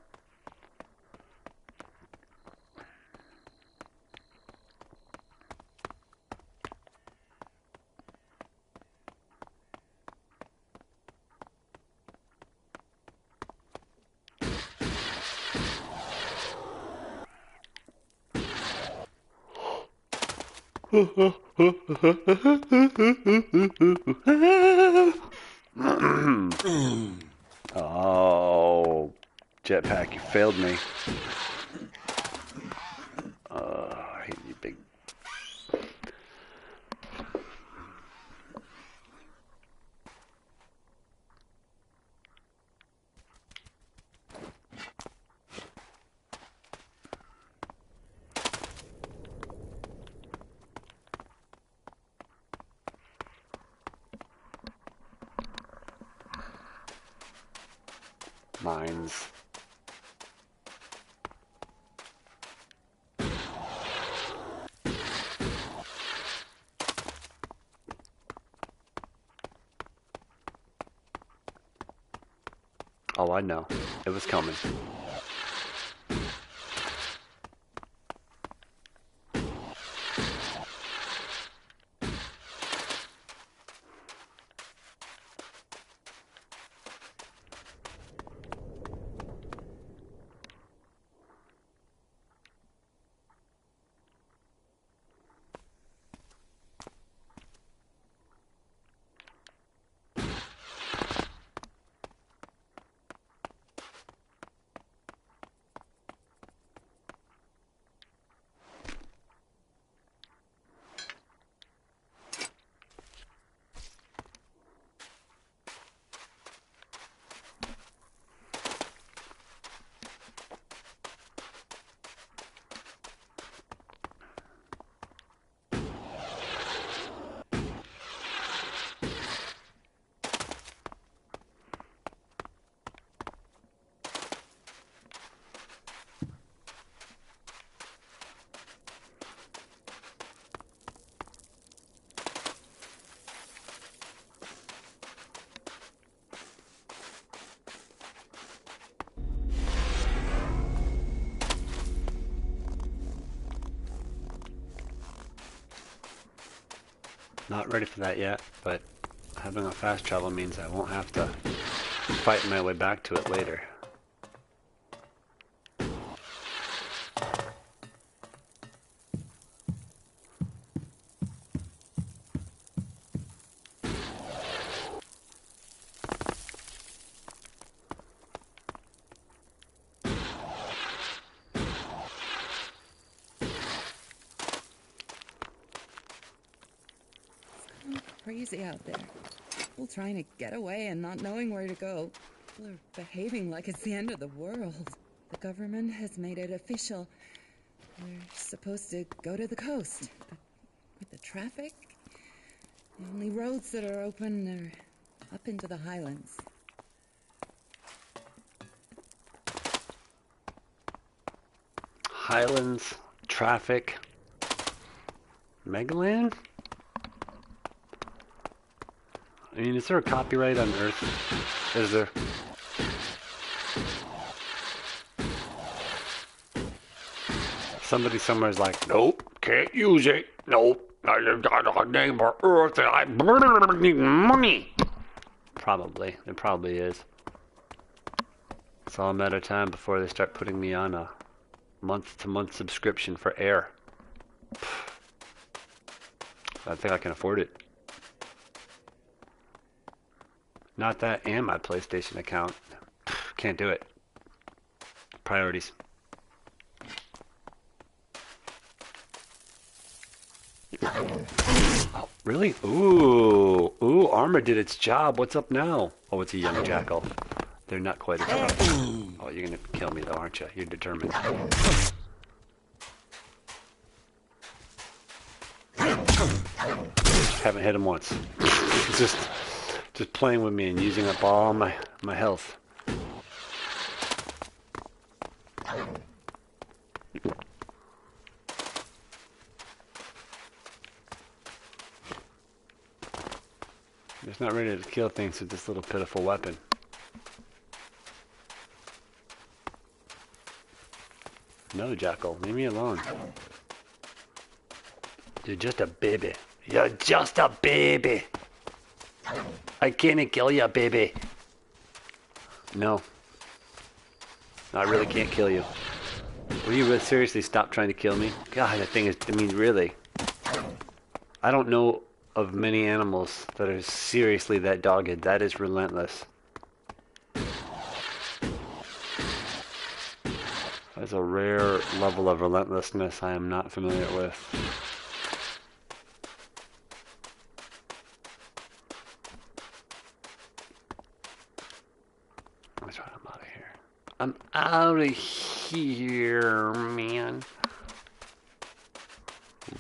Oh, jetpack, you failed me. I hate you, big. Mines. Oh, I know. It was coming. Not ready for that yet, but having a fast travel means I won't have to fight my way back to it later. Crazy out there. People trying to get away and not knowing where to go. People are behaving like it's the end of the world. The government has made it official. We're supposed to go to the coast. But with the traffic, the only roads that are open are up into the highlands. Highlands, traffic, Megaland? I mean, is there a copyright on Earth? Is there? Somebody somewhere is like, nope, can't use it. Nope, I got a name of Earth and I need money. Probably, it probably is. It's all a matter of time before they start putting me on a month-to-month subscription for air. I think I can afford it. Not that and my PlayStation account. Can't do it. Priorities. Oh, really? Ooh. Ooh, armor did its job. What's up now? Oh, it's a young jackal. They're not quite as tough. Oh, you're gonna kill me though, aren't you? You're determined. Haven't hit him once. just playing with me and using up all my health. Just not ready to kill things with this little pitiful weapon. No, Jackal, leave me alone. You're just a baby. You're just a baby. I can't kill you, baby. No. I really can't kill you. Will you really seriously stop trying to kill me? God, that thing is, I mean, really. I don't know of many animals that are seriously that dogged. That is relentless. That's a rare level of relentlessness I am not familiar with. That's right, I'm out of here. I'm out of here, man.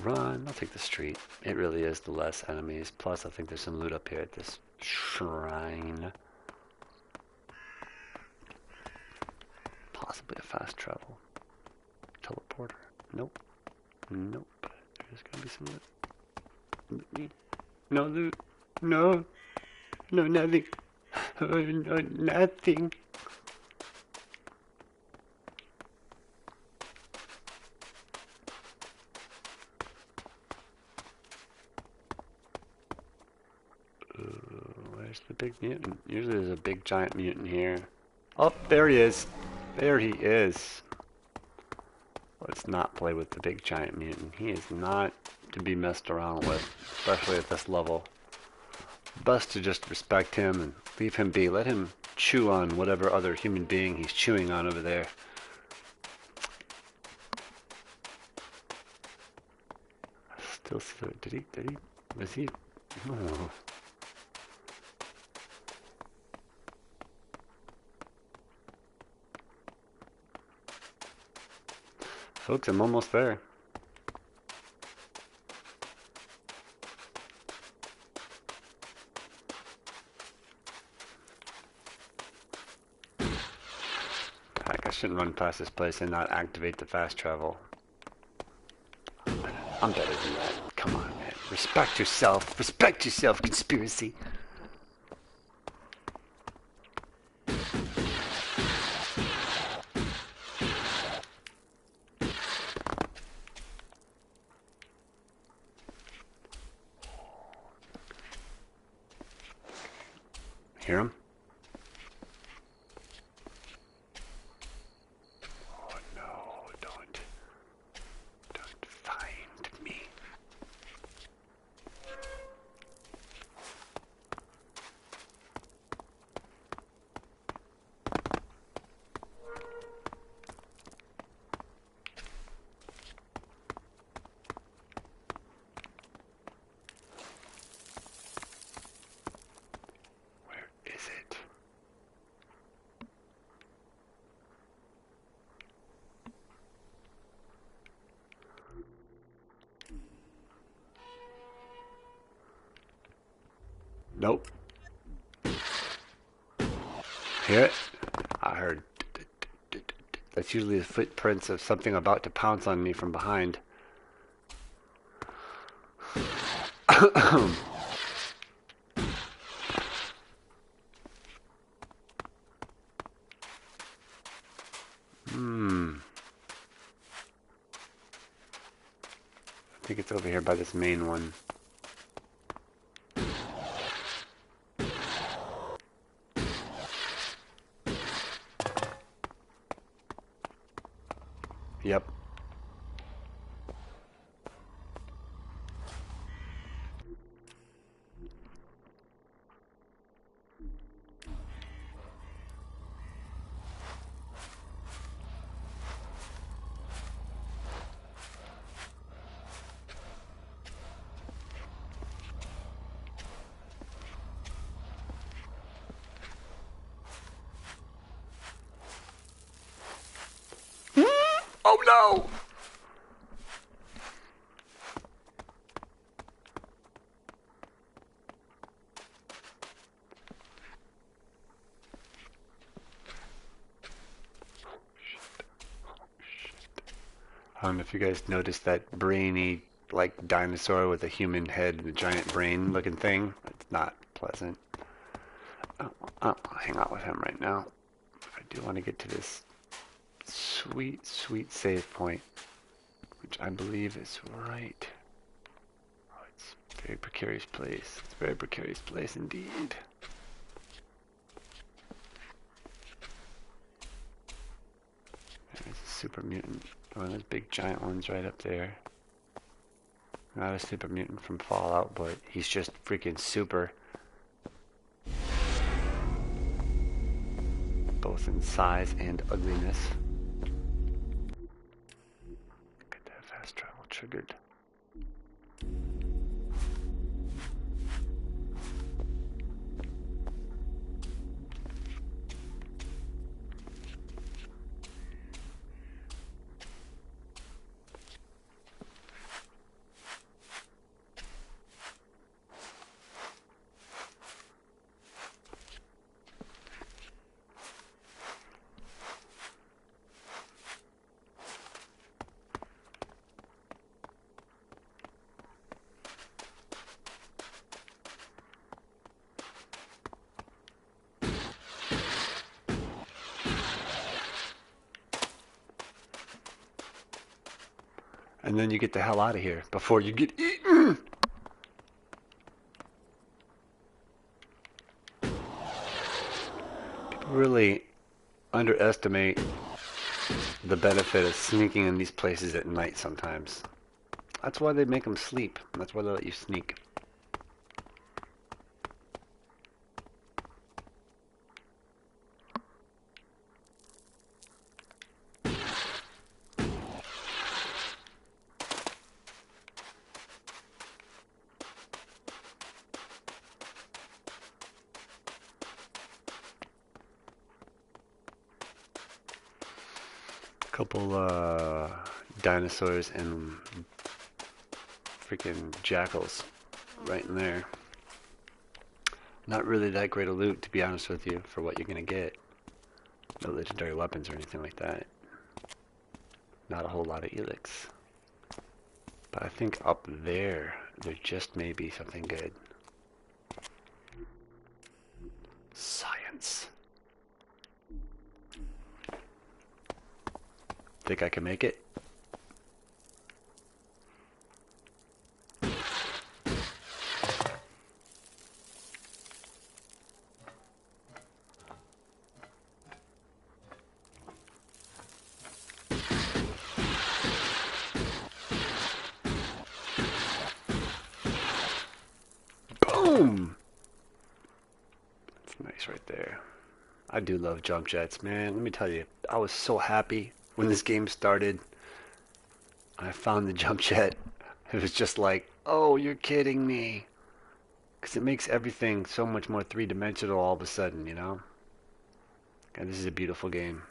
Run. I'll take the street. It really is the less enemies. Plus, I think there's some loot up here at this shrine. Possibly a fast travel. Teleporter. Nope. Nope. There's gonna be some loot. No loot. No. No, nothing. Oh, no, nothing. Where's the big mutant? Usually there's a big giant mutant here. Oh, there he is. There he is. Let's not play with the big giant mutant. He is not to be messed around with, especially at this level. Best to just respect him and leave him be. Let him chew on whatever other human being he's chewing on over there. Still, did he, was he, oh. Folks, I'm almost there. Heck, I shouldn't run past this place and not activate the fast travel. I'm better than that. Come on, man. Respect yourself. Respect yourself, conspiracy. Hear him? Oh no, don't find me. Nope. Hear it? I heard. That's usually the footprints of something about to pounce on me from behind. I think it's over here by this main one. Yep. Oh no! I don't know if you guys noticed that brainy, like, dinosaur with a human head and a giant brain looking thing. It's not pleasant. I'll hang out with him right now. I do want to get to this sweet, sweet save point, which I believe is right. Oh, it's a very precarious place. It's a very precarious place indeed. There's a super mutant. One of those big giant ones right up there. Not a super mutant from Fallout, but he's just freaking super. Both in size and ugliness. Get that fast travel triggered. And then you get the hell out of here before you get eaten. People really underestimate the benefit of sneaking in these places at night sometimes. That's why they make them sleep. That's why they let you sneak. Couple dinosaurs and freaking jackals right in there. Not really that great a loot, to be honest with you, for what you're gonna get. No legendary weapons or anything like that. Not a whole lot of Elex. But I think up there just may be something good. Science. Think I can make it? Boom! That's nice right there. I do love jump jets, man. Let me tell you, I was so happy when this game started. I found the jump jet. It was just like, oh, you're kidding me. Because it makes everything so much more three-dimensional all of a sudden, you know? And this is a beautiful game.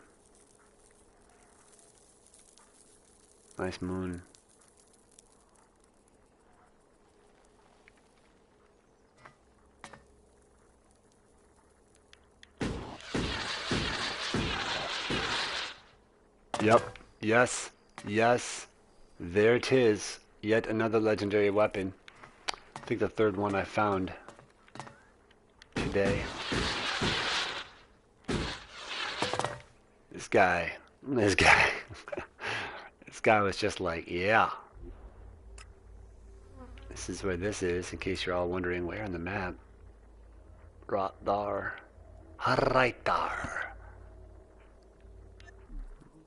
Nice moon. Yep. Yes. Yes. There it is. Yet another legendary weapon. I think the third one I found today. This guy. This guy was just like, yeah. This is where this is, in case you're all wondering where on the map. Right there. Right there.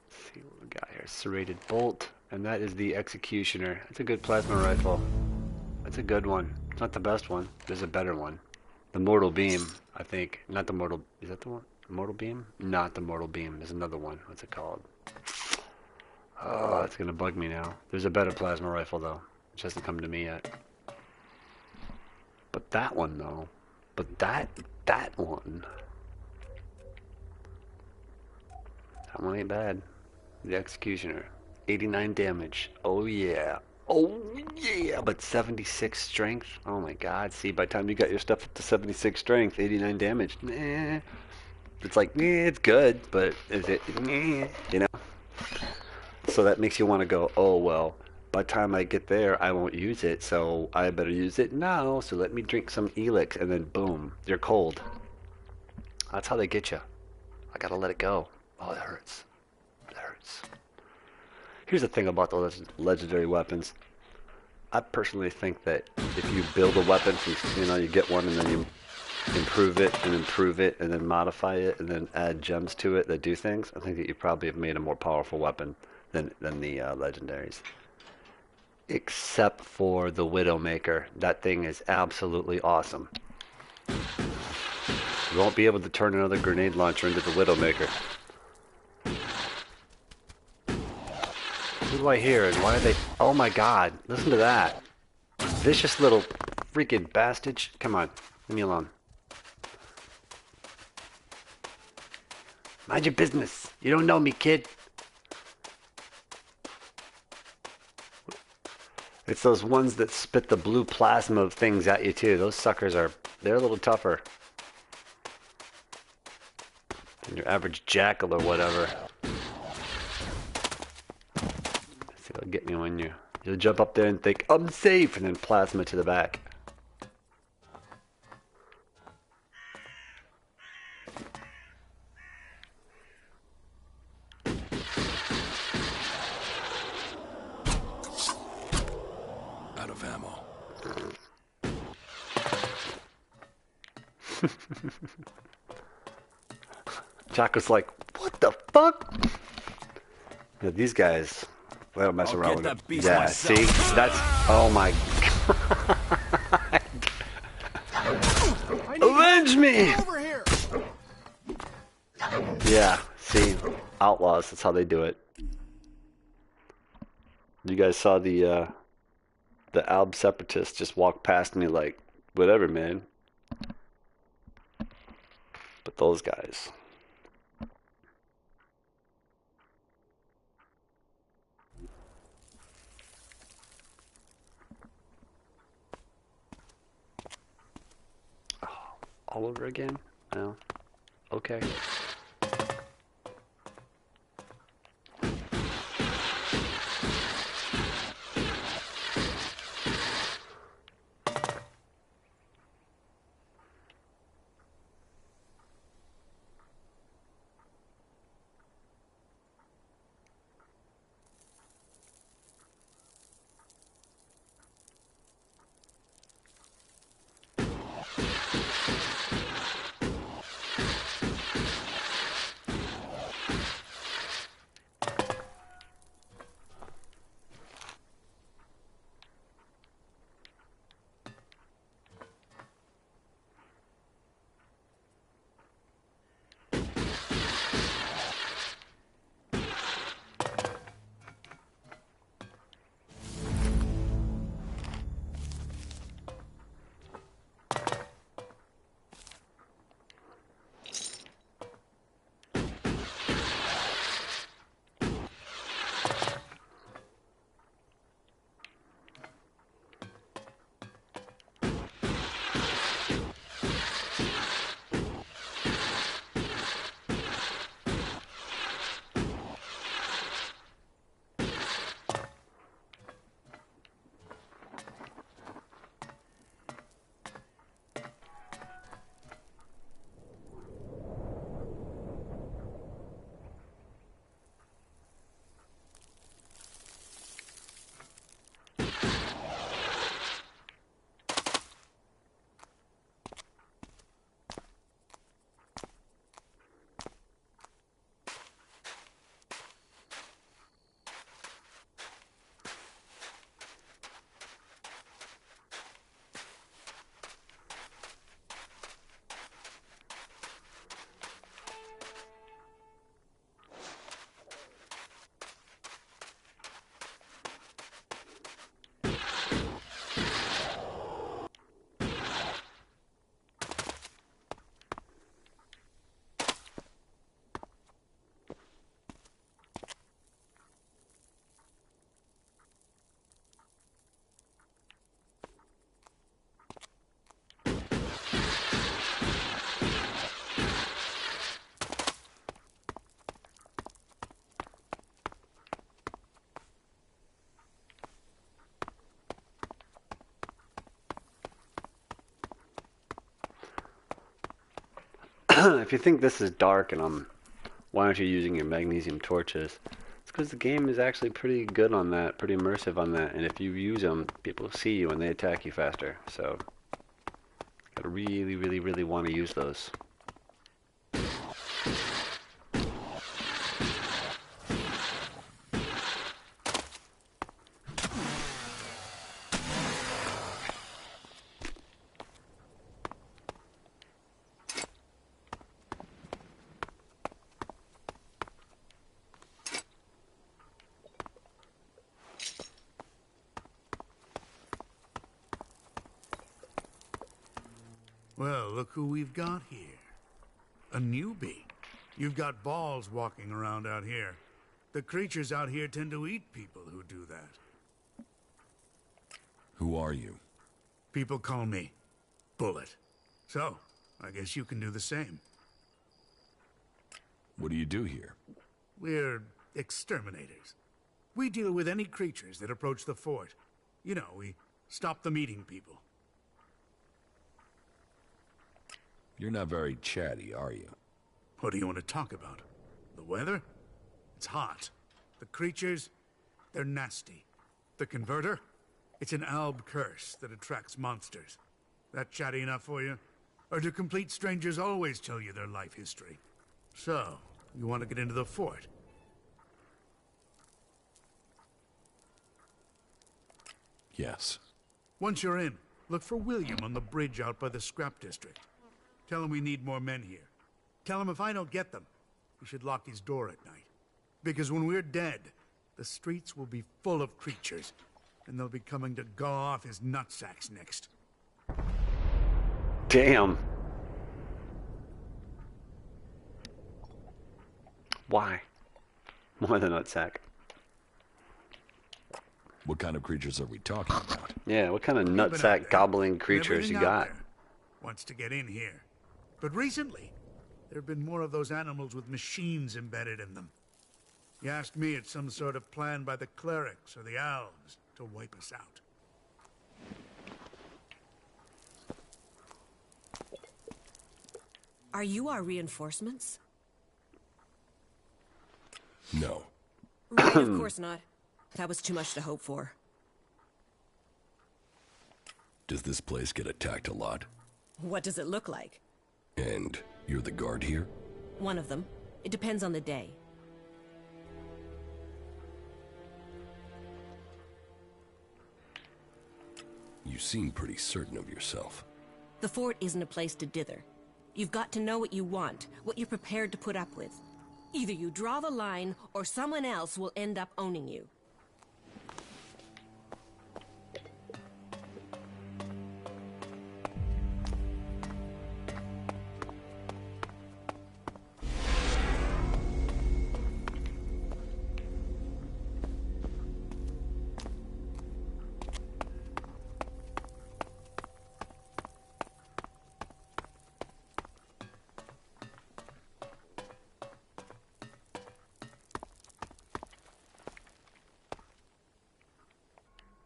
See what we got here. Serrated bolt, and that is the Executioner. That's a good plasma rifle. That's a good one. It's not the best one. There's a better one. The Mortal Beam, I think. Not the Mortal... Is that the one? Mortal Beam? Not the Mortal Beam. There's another one. What's it called? Oh, it's gonna bug me now. There's a better plasma rifle, though. Which hasn't come to me yet. But that one, though. But that one... That one ain't bad. The Executioner. 89 damage. Oh yeah. Oh yeah. But 76 strength. Oh my god. See, by the time you got your stuff up to 76 strength, 89 damage. Nah. It's like, it's good, but is it, you know? So that makes you want to go, oh well, by the time I get there, I won't use it, so I better use it now. So let me drink some Elex, and then boom, you're cold. That's how they get you. I gotta let it go. Oh, it hurts. It hurts. Here's the thing about the legendary weapons. I personally think that if you build a weapon from, you get one and then you improve it and then modify it and then add gems to it that do things, I think that you probably have made a more powerful weapon than the legendaries. Except for the Widowmaker. That thing is absolutely awesome. You won't be able to turn another grenade launcher into the Widowmaker. Who do I hear and why are they... Oh my god, listen to that. Vicious little freaking bastard. Come on, leave me alone. Mind your business. You don't know me, kid. It's those ones that spit the blue plasma of things at you too. Those suckers they're a little tougher than your average jackal or whatever. See, they'll get me when you'll jump up there and think, I'm safe, and then plasma to the back. Out of ammo. Jocko's like, what the fuck? Yeah, these guys, they don't mess around with it. Yeah, myself. see? That's, oh my god. Avenge me! Over here. Yeah, see? Outlaws, that's how they do it. You guys saw the Alb separatists just walk past me like, whatever, man. But those guys. All over again? No. Okay. if you think this is dark and why aren't you using your magnesium torches? It's because the game is actually pretty good on that, pretty immersive on that, and if you use them, people see you and they attack you faster. So, gotta really, really, really want to use those. Well, look who we've got here. A newbie. You've got balls walking around out here. The creatures out here tend to eat people who do that. Who are you? People call me Bullet. So, I guess you can do the same. What do you do here? We're exterminators. We deal with any creatures that approach the fort. You know, we stop them eating people. You're not very chatty, are you? What do you want to talk about? The weather? It's hot. The creatures? They're nasty. The converter? It's an alb curse that attracts monsters. That chatty enough for you? Or do complete strangers always tell you their life history? So, you want to get into the fort? Yes. Once you're in, look for William on the bridge out by the scrap district. Tell him we need more men here. Tell him if I don't get them, he should lock his door at night. Because when we're dead, the streets will be full of creatures, and they'll be coming to gnaw off his nutsacks next. Damn. Why? More than nutsack. What kind of creatures are we talking about? Yeah, what kind of nutsack gobbling creatures you got? Wants to get in here. But recently, there have been more of those animals with machines embedded in them. You asked me, it's some sort of plan by the clerics or the elves to wipe us out. Are you our reinforcements? No. Right, of course not. That was too much to hope for. Does this place get attacked a lot? What does it look like? And you're the guard here? One of them. It depends on the day. You seem pretty certain of yourself. The fort isn't a place to dither. You've got to know what you want, what you're prepared to put up with. Either you draw the line, or someone else will end up owning you.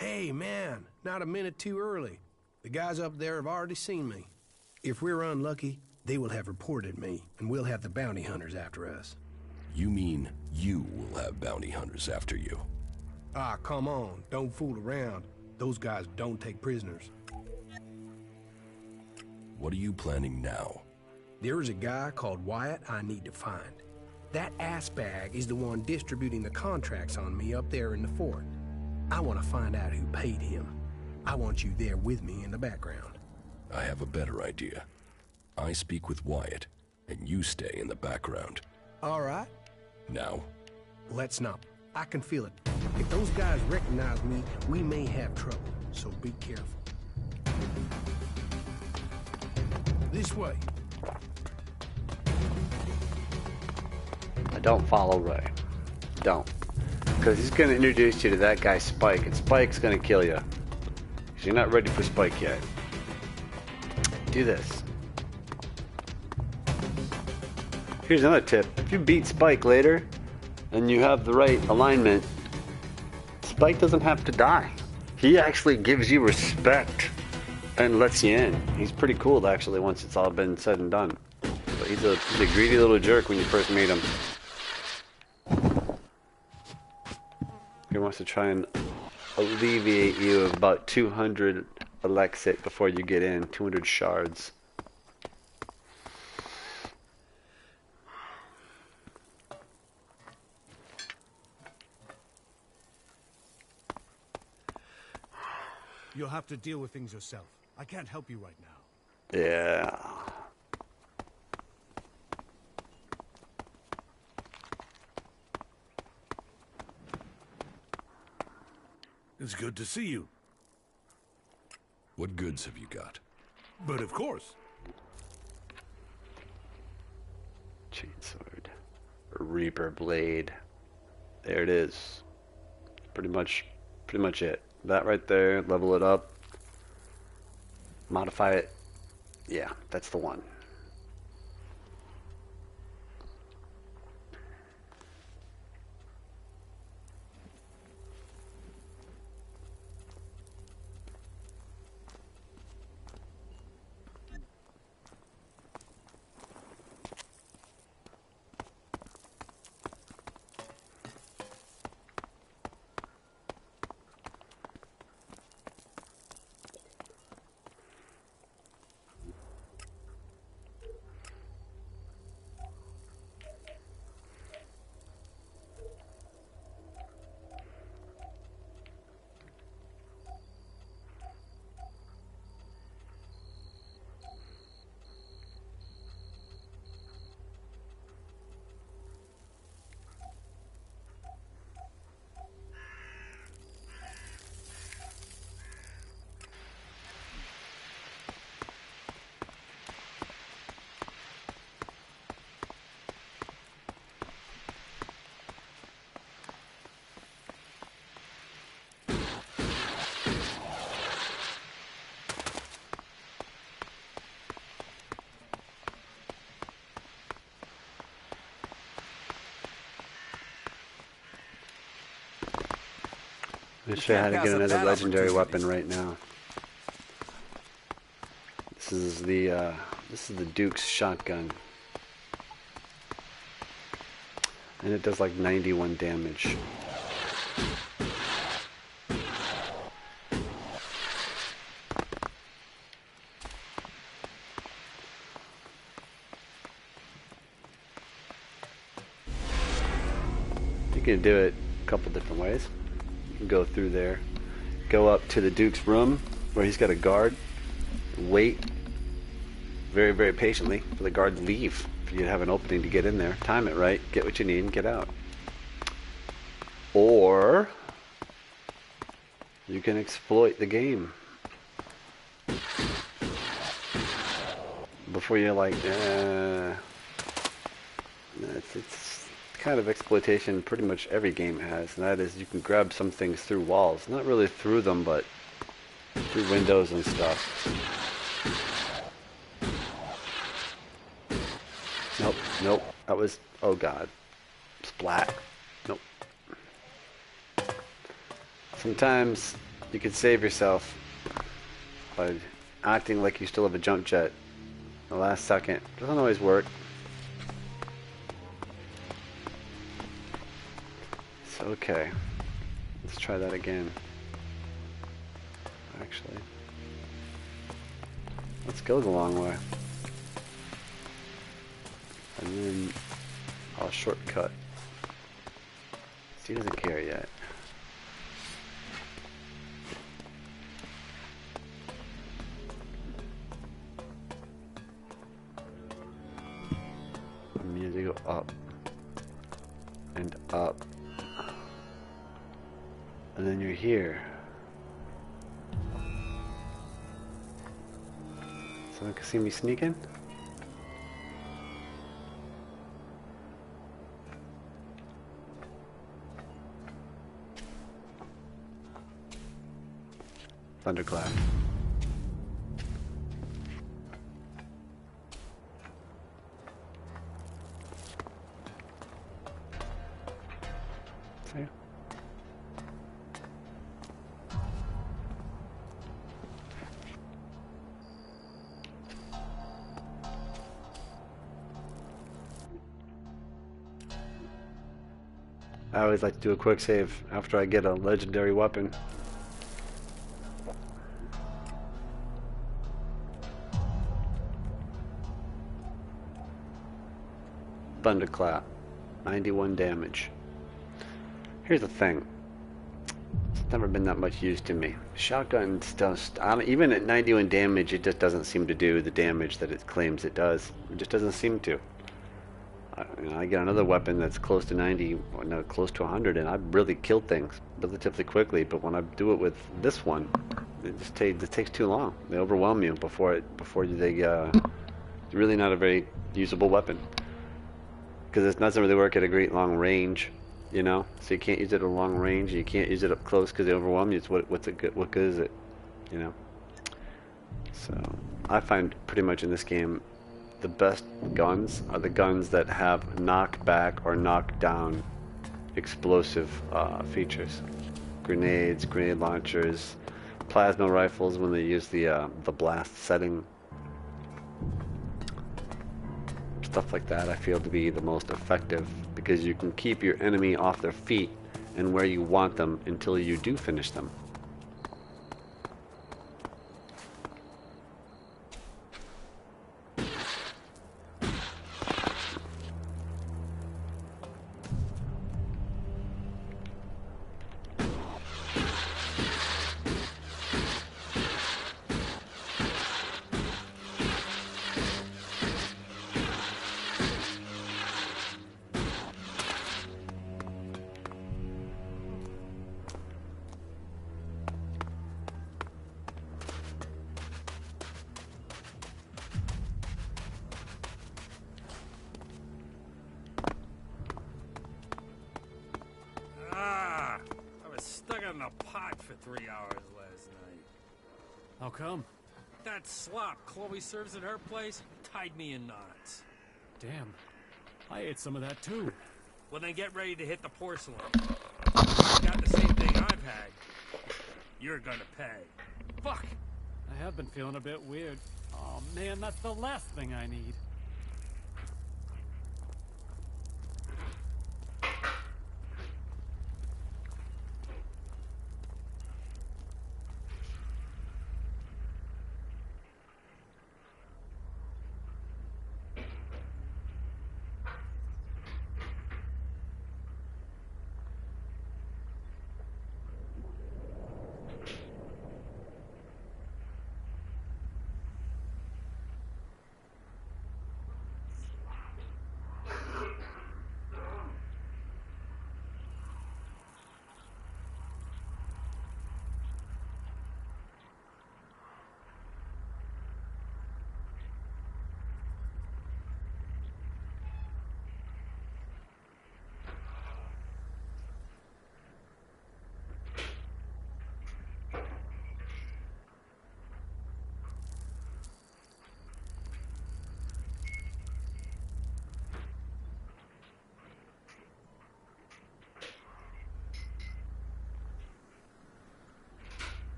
Hey, man, not a minute too early. The guys up there have already seen me. If we're unlucky, they will have reported me, and we'll have the bounty hunters after us. You mean you will have bounty hunters after you? Ah, come on, don't fool around. Those guys don't take prisoners. What are you planning now? There is a guy called Wyatt I need to find. That assbag is the one distributing the contracts on me up there in the fort. I want to find out who paid him. I want you there with me in the background. I have a better idea. I speak with Wyatt, and you stay in the background. All right. Now? Let's not. I can feel it. If those guys recognize me, we may have trouble, so be careful. This way. I don't follow Ray. Don't. Because he's going to introduce you to that guy Spike, and Spike's going to kill you. Because you're not ready for Spike yet. Do this. Here's another tip. If you beat Spike later, and you have the right alignment, Spike doesn't have to die. He actually gives you respect and lets you in. He's pretty cool, actually, once it's all been said and done. But he's a greedy little jerk when you first meet him. He wants to try and alleviate you of about 200 Elexit before you get in. 200 shards. You'll have to deal with things yourself. I can't help you right now. Yeah. It's good to see you. What goods have you got? But of course. Chainsword. Reaper blade. There it is. Pretty much it. That right there, level it up. Modify it. Yeah, that's the one. I'm gonna show you how to get another legendary weapon right now. This is the Duke's shotgun, and it does like 91 damage. You can do it a couple different ways. Go through there, go up to the Duke's room where he's got a guard, wait very, very patiently for the guard to leave, for you to have an opening to get in there, time it right, get what you need and get out. Or you can exploit the game before you're like, it's kind of exploitation pretty much every game has, and that is you can grab some things through walls. Not really through them, but through windows and stuff. Nope. That was, oh god. Splat. Nope. Sometimes you can save yourself by acting like you still have a jump jet. The last second. Doesn't always work. Okay, let's try that again. Actually, let's go the long way. And then I'll shortcut. He doesn't care yet. You need to go up and up. And then you're here. Someone can see me sneaking? Thunderclap. See? I always like to do a quick save after I get a legendary weapon. Thunderclap, 91 damage. Here's the thing. It's never been that much use to me. Shotguns just, even at 91 damage, it just doesn't seem to do the damage that it claims it does. It just doesn't seem to. I get another weapon that's close to 90, or no, close to 100, and I really kill things relatively quickly. But when I do it with this one, it takes too long. They overwhelm you before it's really not a very usable weapon, because it doesn't really work at a great long range, you know. So you can't use it at a long range. You can't use it up close because they overwhelm you. It's what good is it, you know? So I find pretty much in this game, the best guns are the guns that have knockback or knockdown explosive features. Grenades, grenade launchers, plasma rifles when they use the blast setting. Stuff like that I feel to be the most effective, because you can keep your enemy off their feet and where you want them until you do finish them. In a pot for 3 hours last night. How come? That slop Chloe serves at her place tied me in knots. Damn. I ate some of that too. Well, then get ready to hit the porcelain. I got the same thing I've had. You're gonna pay. Fuck! I have been feeling a bit weird. Oh man, that's the last thing I need.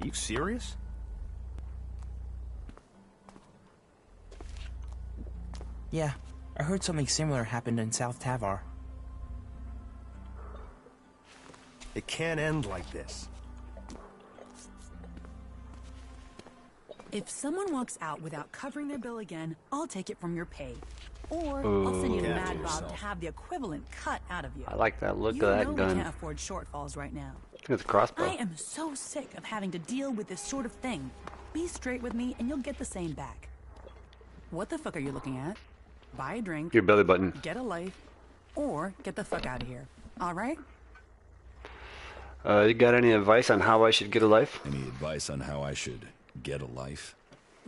Are you serious? Yeah, I heard something similar happened in South Tavar. It can't end like this. If someone walks out without covering their bill again, I'll take it from your pay. Or I'll send you to Mad Bob to have the equivalent cut out of you. I like that look of You that know we gun. can't afford shortfalls right now. It's a crossbow. I am so sick of having to deal with this sort of thing. Be straight with me and you'll get the same back. What the fuck are you looking at? Buy a drink. Your belly button. Get a life. Or get the fuck out of here. Alright? You got any advice on how I should get a life? Any advice on how I should get a life?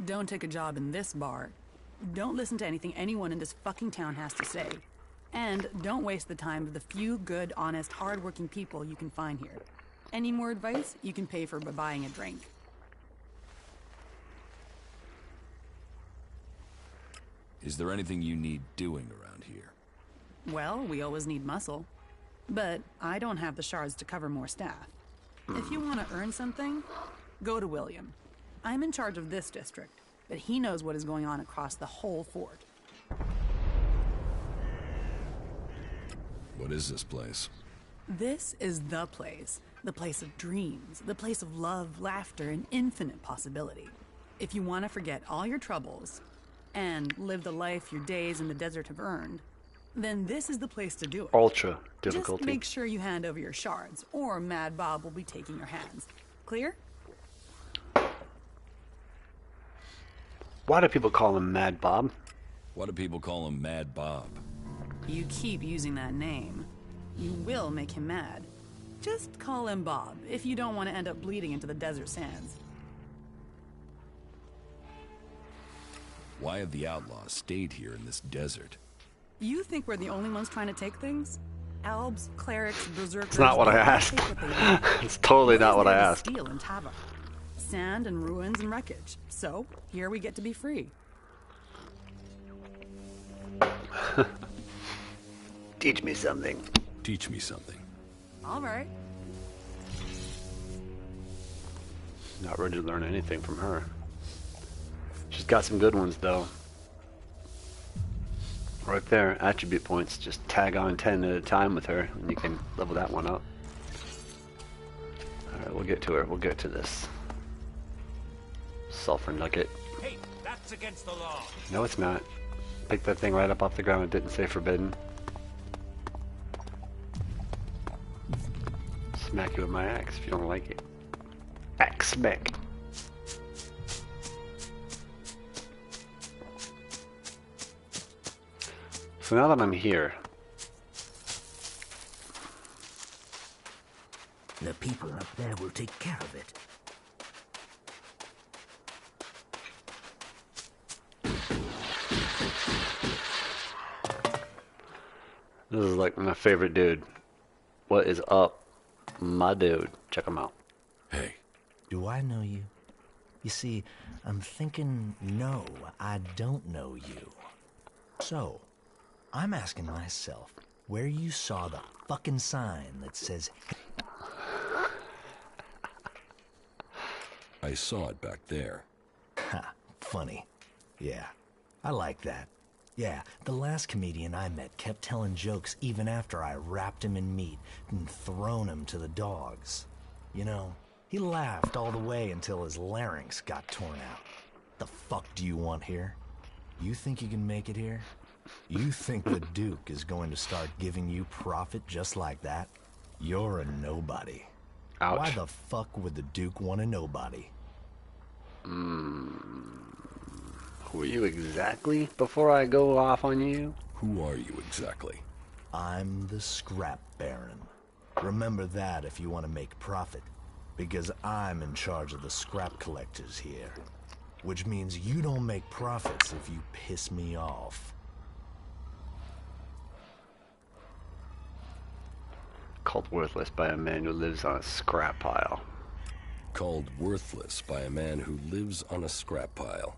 Don't take a job in this bar. Don't listen to anything anyone in this fucking town has to say. And don't waste the time of the few good, honest, hard-working people you can find here. Any more advice, you can pay for by buying a drink. Is there anything you need doing around here? Well, we always need muscle. But I don't have the shards to cover more staff. If you want to earn something, go to William. I'm in charge of this district, but he knows what is going on across the whole fort. What is this place? This is the place of dreams, the place of love, laughter, and infinite possibility. If you want to forget all your troubles and live the life your days in the desert have earned, then this is the place to do it. Ultra difficulty. Just make sure you hand over your shards, or Mad Bob will be taking your hands. Clear? Why do people call him Mad Bob? Why do people call him Mad Bob? You keep using that name. You will make him mad. Just call him Bob, if you don't want to end up bleeding into the desert sands. Why have the outlaws stayed here in this desert? You think we're the only ones trying to take things? Albs, clerics, berserkers... It's not what I asked. It's totally not what I asked. Steel and Tava. Sand and ruins and wreckage. So, here we get to be free. Teach me something. Teach me something. All right. Not ready to learn anything from her. She's got some good ones, though. Right there, attribute points. Just tag on 10 at a time with her, and you can level that one up. Alright, we'll get to her. We'll get to this. Sulfur nugget. Hey, that's against the law. No, it's not. Pick that thing right up off the ground. It didn't say forbidden. Smack you with my axe if you don't like it. Axe smack. So now that I'm here, the people up there will take care of it. this is like my favorite dude. What is up, my dude? Check him out. Hey. Do I know you? You see, I'm thinking, no, I don't know you. So, I'm asking myself where you saw the fucking sign that says... I saw it back there. Ha, funny. Yeah, I like that. Yeah, the last comedian I met kept telling jokes even after I wrapped him in meat and thrown him to the dogs. You know, he laughed all the way until his larynx got torn out. The fuck do you want here? You think you can make it here? You think the Duke is going to start giving you profit just like that? You're a nobody. Ouch. Why the fuck would the Duke want a nobody? Who are you exactly before I go off on you? Who are you exactly? I'm the Scrap Baron. Remember that if you want to make profit, because I'm in charge of the scrap collectors here. Which means you don't make profits if you piss me off. Called worthless by a man who lives on a scrap pile. Called worthless by a man who lives on a scrap pile.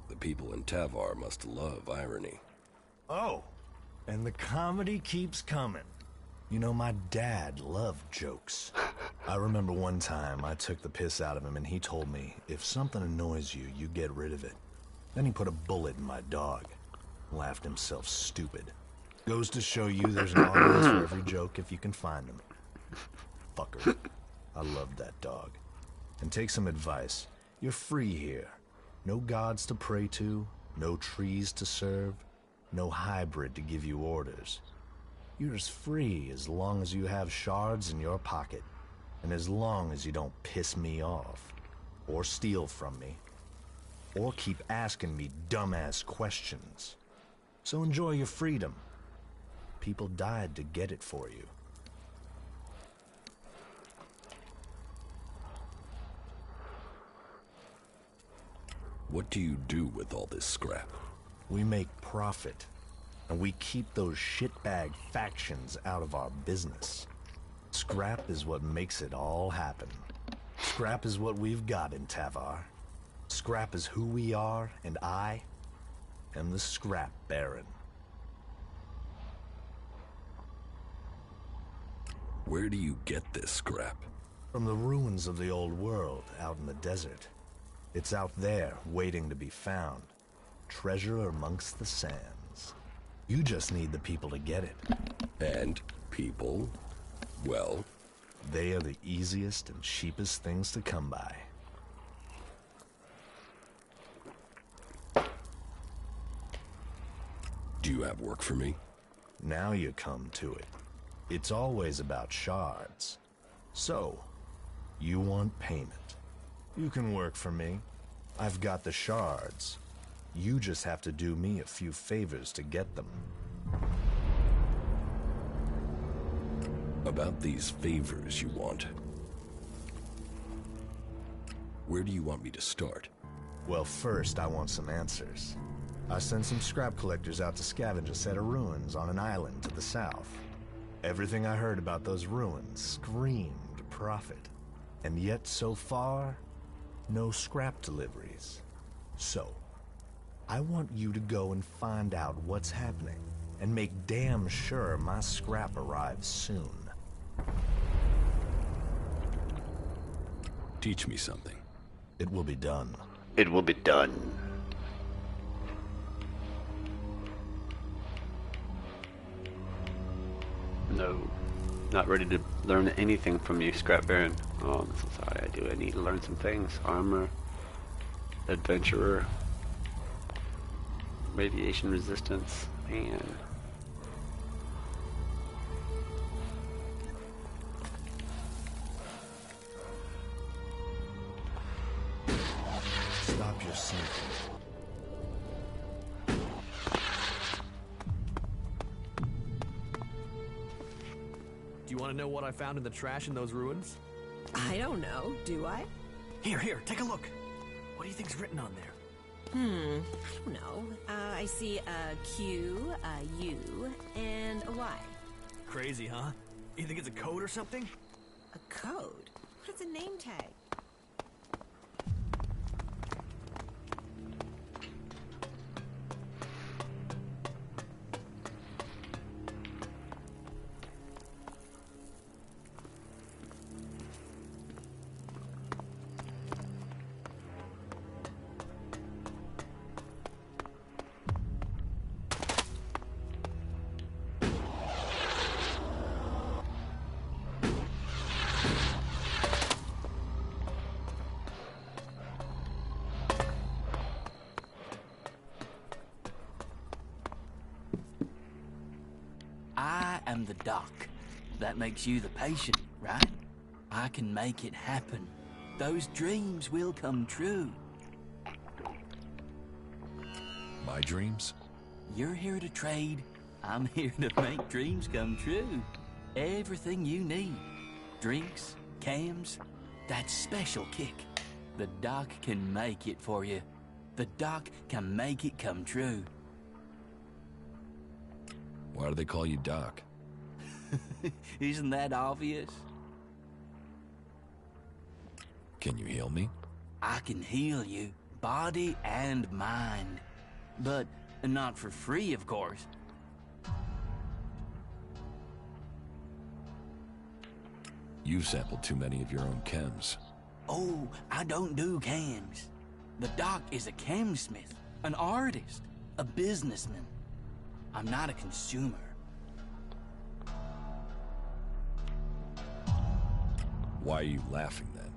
The people in Tavar must love irony. Oh, and the comedy keeps coming. You know, my dad loved jokes. I remember one time I took the piss out of him and he told me, if something annoys you, you get rid of it. Then he put a bullet in my dog. Laughed himself stupid. Goes to show you there's an audience for every joke if you can find them. Fucker. I loved that dog. And take some advice. You're free here. No gods to pray to, no trees to serve, no hybrid to give you orders. You're as free as long as you have shards in your pocket, and as long as you don't piss me off, or steal from me, or keep asking me dumbass questions. So enjoy your freedom. People died to get it for you. What do you do with all this scrap? We make profit, and we keep those shitbag factions out of our business. Scrap is what makes it all happen. Scrap is what we've got in Tavar. Scrap is who we are, and am the Scrap Baron. Where do you get this scrap? From the ruins of the old world, out in the desert. It's out there, waiting to be found. Treasure amongst the sands. You just need the people to get it. And people, well... They are the easiest and cheapest things to come by. Do you have work for me? Now you come to it. It's always about shards. So, you want payment. You can work for me. I've got the shards. You just have to do me a few favors to get them. About these favors you want. Where do you want me to start? Well, first I want some answers. I sent some scrap collectors out to scavenge a set of ruins on an island to the south. Everything I heard about those ruins screamed profit. And yet, so far, no scrap deliveries. So, I want you to go and find out what's happening, and make damn sure my scrap arrives soon. Teach me something. It will be done. It will be done. No. Not ready to learn anything from you, Scrap Baron. Oh, I'm so sorry. I need to learn some things. Armor. Adventurer. Radiation resistance. Man. Stop your sneaking. Do you want to know what I found in the trash in those ruins? I don't know, do I? Here, take a look. What do you think's written on there? I don't know. I see a Q, a U, and a Y. Crazy, huh? You think it's a code or something? A code? What's a name tag? I am the doc. That makes you the patient, right? I can make it happen. Those dreams will come true. My dreams? You're here to trade. I'm here to make dreams come true. Everything you need. Drinks, cams, that special kick. The doc can make it for you. The doc can make it come true. Why do they call you Doc? Isn't that obvious? Can you heal me? I can heal you, body and mind. But not for free, of course. You've sampled too many of your own chems. Oh, I don't do cams. The doc is a camsmith, an artist, a businessman. I'm not a consumer. Why are you laughing then?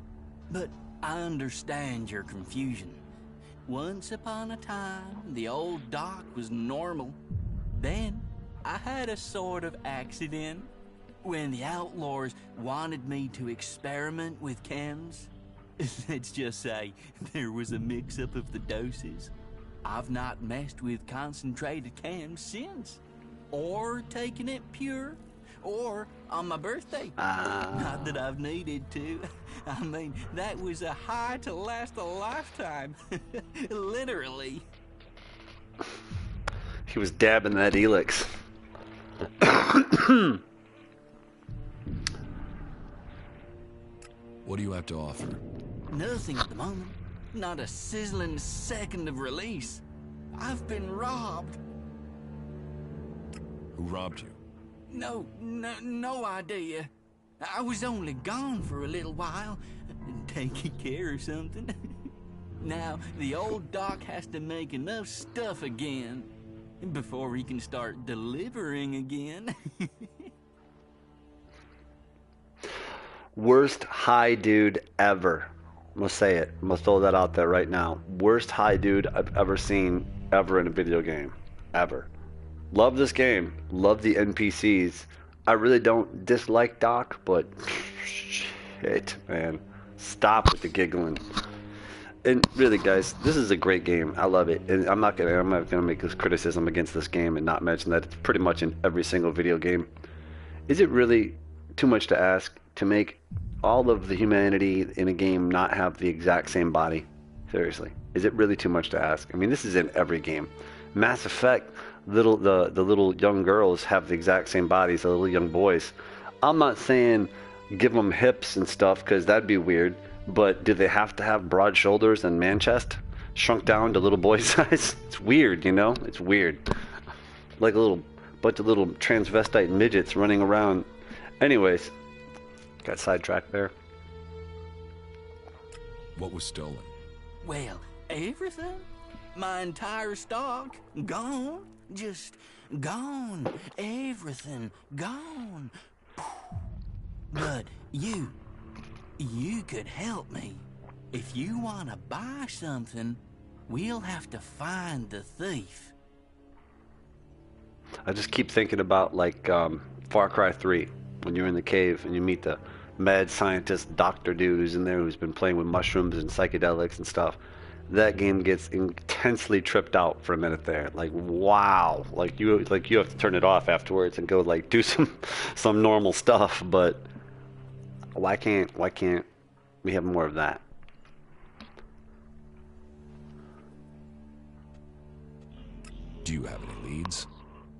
But I understand your confusion. Once upon a time, the old doc was normal. Then, I had a sort of accident. When the outlaws wanted me to experiment with chems, let's just say there was a mix-up of the doses. I've not messed with concentrated chems since. Or taken it pure. Or on my birthday. Not that I've needed to. I mean, that was a high to last a lifetime. Literally. He was dabbing that Elex. What do you have to offer? Nothing at the moment. Not a sizzling second of release. I've been robbed. Who robbed you? No idea. I was only gone for a little while, taking care of something. Now, the old doc has to make enough stuff again before he can start delivering again. Worst high dude ever. I'm gonna say it. I'm gonna throw that out there right now. Worst high dude I've ever seen ever in a video game. Ever. Love this game. Love the NPCs. I really don't dislike Doc, but shit, man. Stop with the giggling. And really, guys, this is a great game. I love it. And I'm not gonna make this criticism against this game and not mention that it's pretty much in every single video game. Is it really too much to ask to make all of the humanity in a game not have the exact same body? Seriously, is it really too much to ask? I mean, this is in every game. Mass Effect, the little young girls have the exact same bodies, the little young boys. I'm not saying give them hips and stuff, because that'd be weird, but do they have to have broad shoulders and man chest shrunk down to little boy size? It's weird, you know? It's weird. Like a little bunch of little transvestite midgets running around. Anyways, got sidetracked there. What was stolen? Well, everything. My entire stock, gone. Just gone. Everything, gone. But you could help me. If you want to buy something, we'll have to find the thief. I just keep thinking about, like, Far Cry 3, when you're in the cave and you meet the mad scientist doctor dude who's in there who's been playing with mushrooms and psychedelics and stuff. That game gets intensely tripped out for a minute there. Like, wow. Like you have to turn it off afterwards and go, like, do some normal stuff. But why can't we have more of that? Do you have any leads?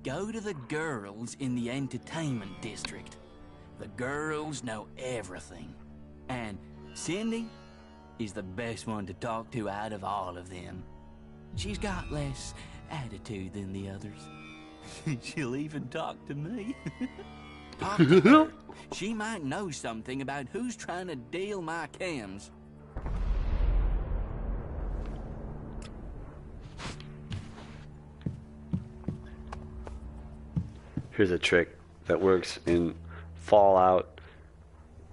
Go to the girls in the entertainment district. The girls know everything. And Cindy is the best one to talk to out of all of them. She's got less attitude than the others. She'll even talk to me. Talk to her. She might know something about who's trying to deal my chems. Here's a trick that works in Fallout,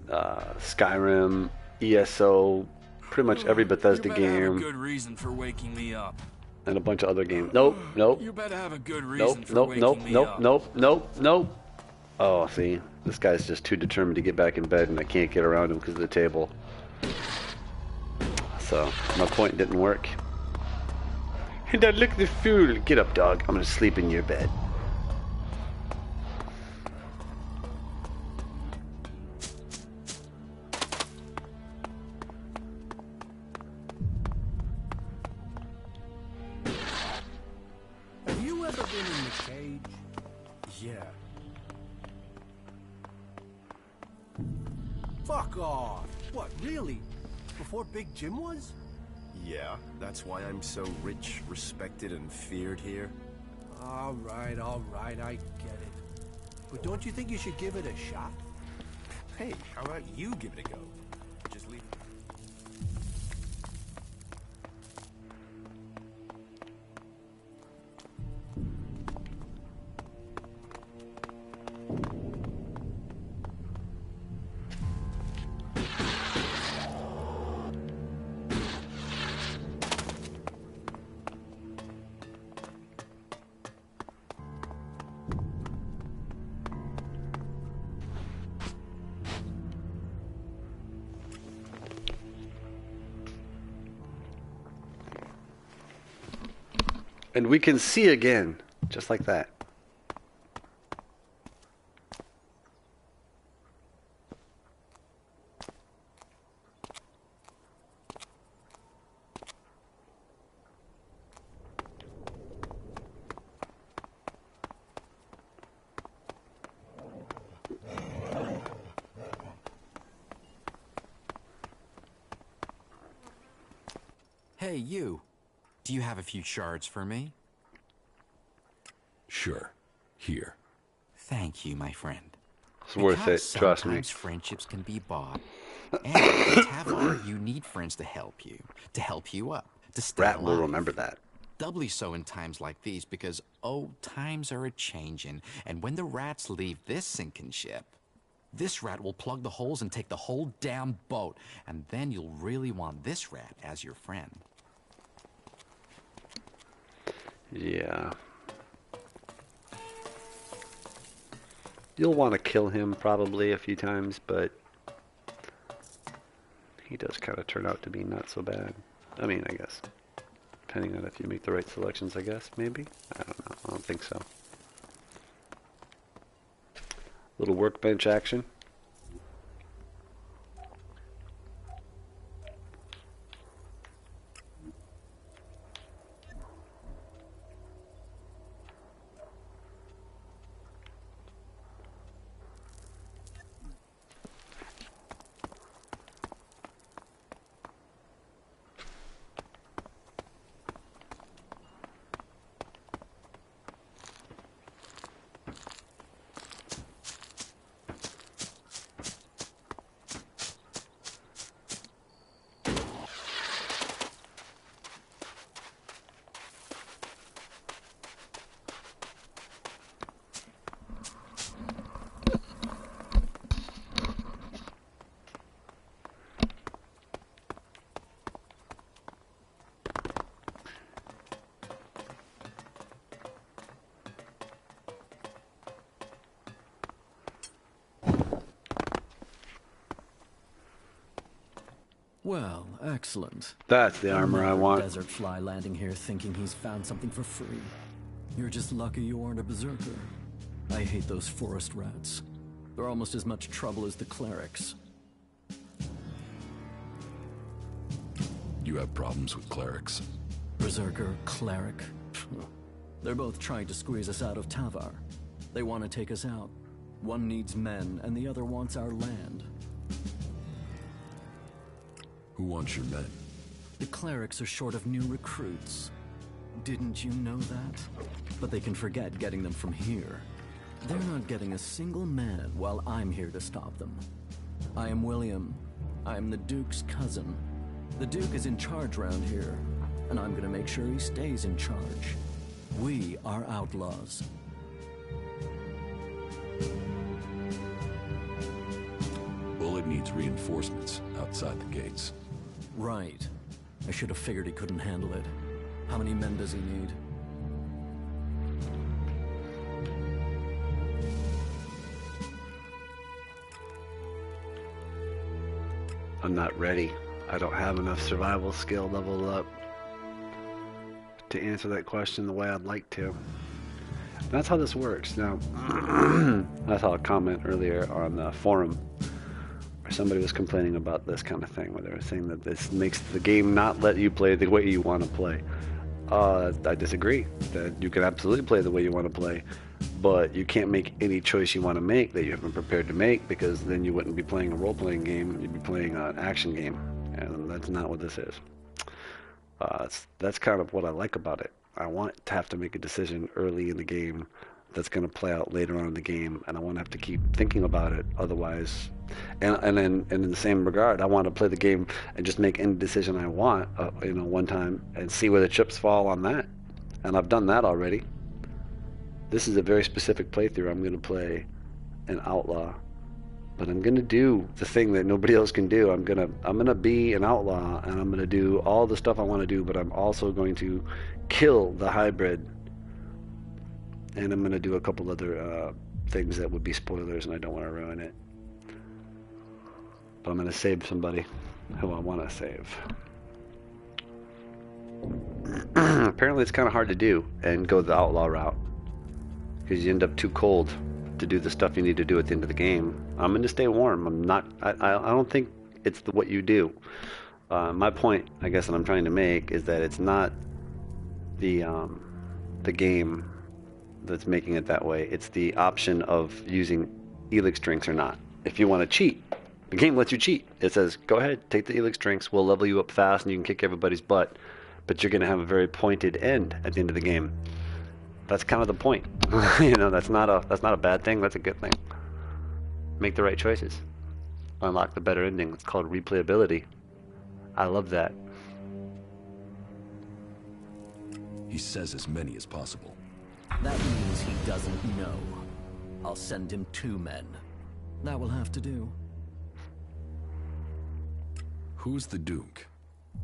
Skyrim, ESO, pretty much every Bethesda You better have a game, good reason for waking me up. and a bunch of other games. Nope. You better have a good reason for waking me up. Nope. Oh, see, this guy's just too determined to get back in bed, and I can't get around him because of the table. So my point didn't work. And I look the fool. Get up, dog. I'm gonna sleep in your bed. Have you ever been in the cage? Yeah. Fuck off. What, really? Before Big Jim was? Yeah, that's why I'm so rich, respected, and feared here. All right, I get it. But don't you think you should give it a shot? Hey, how about you give it a go? Just leave. And we can see again, just like that. Hey, you. Do you have a few shards for me? Sure. Here. Thank you, my friend. It's worth it, trust me. Sometimes friendships can be bought. And in Tavar, you need friends to help you up, to stay Rat alive. will remember that. Doubly so in times like these, because, times are a-changin', and when the rats leave this sinking ship, this rat will plug the holes and take the whole damn boat, and then you'll really want this rat as your friend. Yeah. You'll want to kill him probably a few times, but he does kind of turn out to be not so bad. I mean, I guess. Depending on if you make the right selections, I guess, maybe? I don't know. I don't think so. Little workbench action. Well, excellent. That's the armor I want. Desert fly landing here thinking he's found something for free. You're just lucky you aren't a berserker. I hate those forest rats. They're almost as much trouble as the clerics. You have problems with clerics? Berserker, cleric. They're both trying to squeeze us out of Tavar. They want to take us out. One needs men, and the other wants our land. Who wants your men? The clerics are short of new recruits. Didn't you know that? But they can forget getting them from here. They're not getting a single man while I'm here to stop them. I am William. I am the Duke's cousin. The Duke is in charge around here, and I'm gonna make sure he stays in charge. We are outlaws. Bullet needs reinforcements outside the gates. Right. I should have figured he couldn't handle it. How many men does he need? I'm not ready. I don't have enough survival skill leveled up to answer that question the way I'd like to. That's how this works. Now, I saw a comment earlier on the forum where somebody was complaining about this kind of thing, where they were saying that this makes the game not let you play the way you want to play. I disagree. That you can absolutely play the way you want to play, but you can't make any choice you want to make that you haven't prepared to make, because then you wouldn't be playing a role-playing game, you'd be playing an action game, and that's not what this is. That's kind of what I like about it. I want to have to make a decision early in the game that's going to play out later on in the game, and I want to have to keep thinking about it otherwise. And in the same regard, I want to play the game and just make any decision I want, one time, and see where the chips fall on that. And I've done that already. This is a very specific playthrough. I'm going to play an outlaw, but I'm going to do the thing that nobody else can do. I'm going to be an outlaw, and I'm going to do all the stuff I want to do, but I'm also going to kill the hybrid, and I'm going to do a couple other things that would be spoilers, and I don't want to ruin it. But I'm going to save somebody who I want to save. Apparently it's kind of hard to do and go the outlaw route, because you end up too cold to do the stuff you need to do at the end of the game. I'm going to stay warm. I don't think it's what you do. My point, I guess, that I'm trying to make is that it's not the game that's making it that way. It's the option of using Elex drinks or not. If you want to cheat, the game lets you cheat. It says, go ahead, take the Elex drinks, we'll level you up fast and you can kick everybody's butt, but you're going to have a very pointed end at the end of the game. that's kind of the point. You know, that's not a bad thing. That's a good thing. Make the right choices. Unlock the better ending. It's called replayability. I love that. He says as many as possible. That means he doesn't know. I'll send him 2 men. That will have to do. Who's the Duke?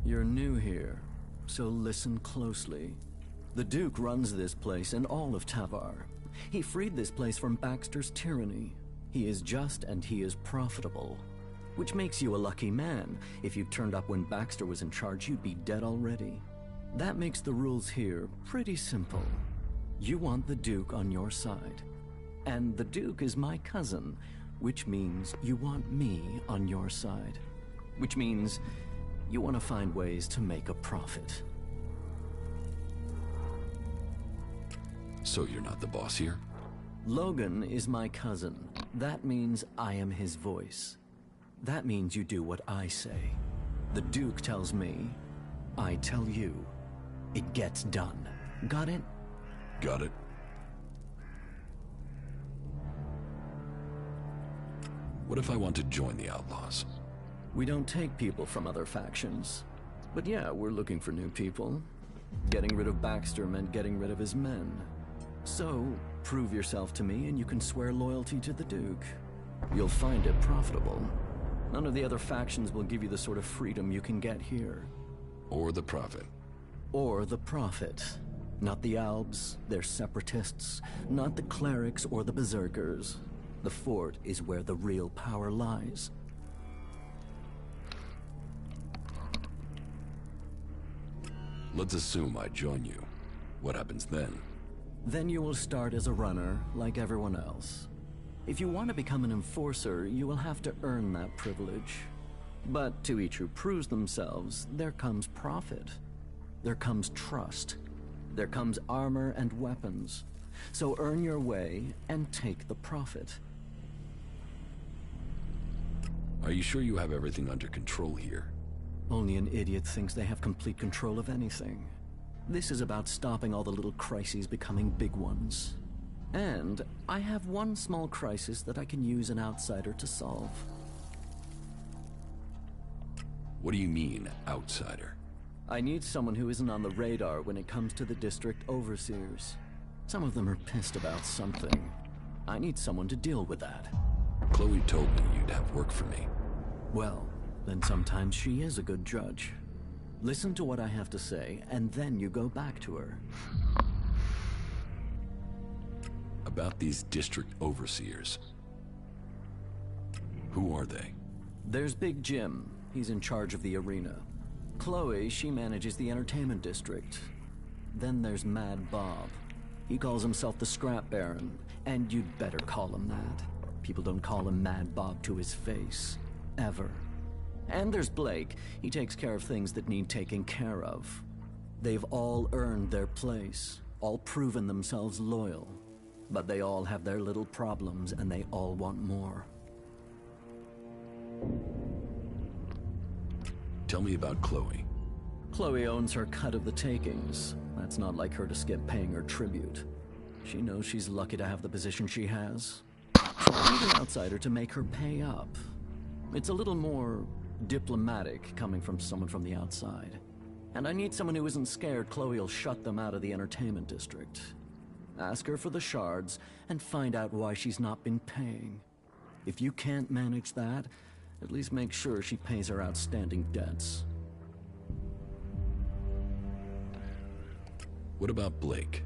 You're new here, so listen closely. The Duke runs this place and all of Tavar. He freed this place from Baxter's tyranny. He is just and he is profitable. Which makes you a lucky man. If you turned up when Baxter was in charge, you'd be dead already. That makes the rules here pretty simple. You want the Duke on your side. And the Duke is my cousin, which means you want me on your side. Which means you want to find ways to make a profit. So you're not the boss here? Logan is my cousin. That means I am his voice. That means you do what I say. The Duke tells me, I tell you. It gets done. Got it? Got it. What if I want to join the Outlaws? We don't take people from other factions. But yeah, we're looking for new people. Getting rid of Baxter meant getting rid of his men. So, prove yourself to me and you can swear loyalty to the Duke. You'll find it profitable. None of the other factions will give you the sort of freedom you can get here. Or the profit. Or the profit. Not the Albs, they're separatists. Not the clerics or the berserkers. The fort is where the real power lies. Let's assume I join you. What happens then? Then you will start as a runner, like everyone else. If you want to become an enforcer, you will have to earn that privilege. But to each who proves themselves, there comes profit. There comes trust. There comes armor and weapons. So earn your way and take the profit. Are you sure you have everything under control here? Only an idiot thinks they have complete control of anything. This is about stopping all the little crises becoming big ones. And I have one small crisis that I can use an outsider to solve. What do you mean, outsider? I need someone who isn't on the radar when it comes to the district overseers. Some of them are pissed about something. I need someone to deal with that. Chloe told me you'd have work for me. Well, then sometimes she is a good judge. Listen to what I have to say, and then you go back to her. About these district overseers. Who are they? There's Big Jim. He's in charge of the arena. Chloe, she manages the entertainment district. Then there's Mad Bob. He calls himself the Scrap Baron, and you'd better call him that. People don't call him Mad Bob to his face. Ever. And there's Blake. He takes care of things that need taking care of. They've all earned their place, all proven themselves loyal. But they all have their little problems, and they all want more. Tell me about Chloe. Chloe owns her cut of the takings. That's not like her to skip paying her tribute. She knows she's lucky to have the position she has. So I need an outsider to make her pay up. It's a little more diplomatic coming from someone from the outside. And I need someone who isn't scared Chloe will shut them out of the entertainment district. Ask her for the shards and find out why she's not been paying. If you can't manage that, at least make sure she pays her outstanding debts. What about Blake?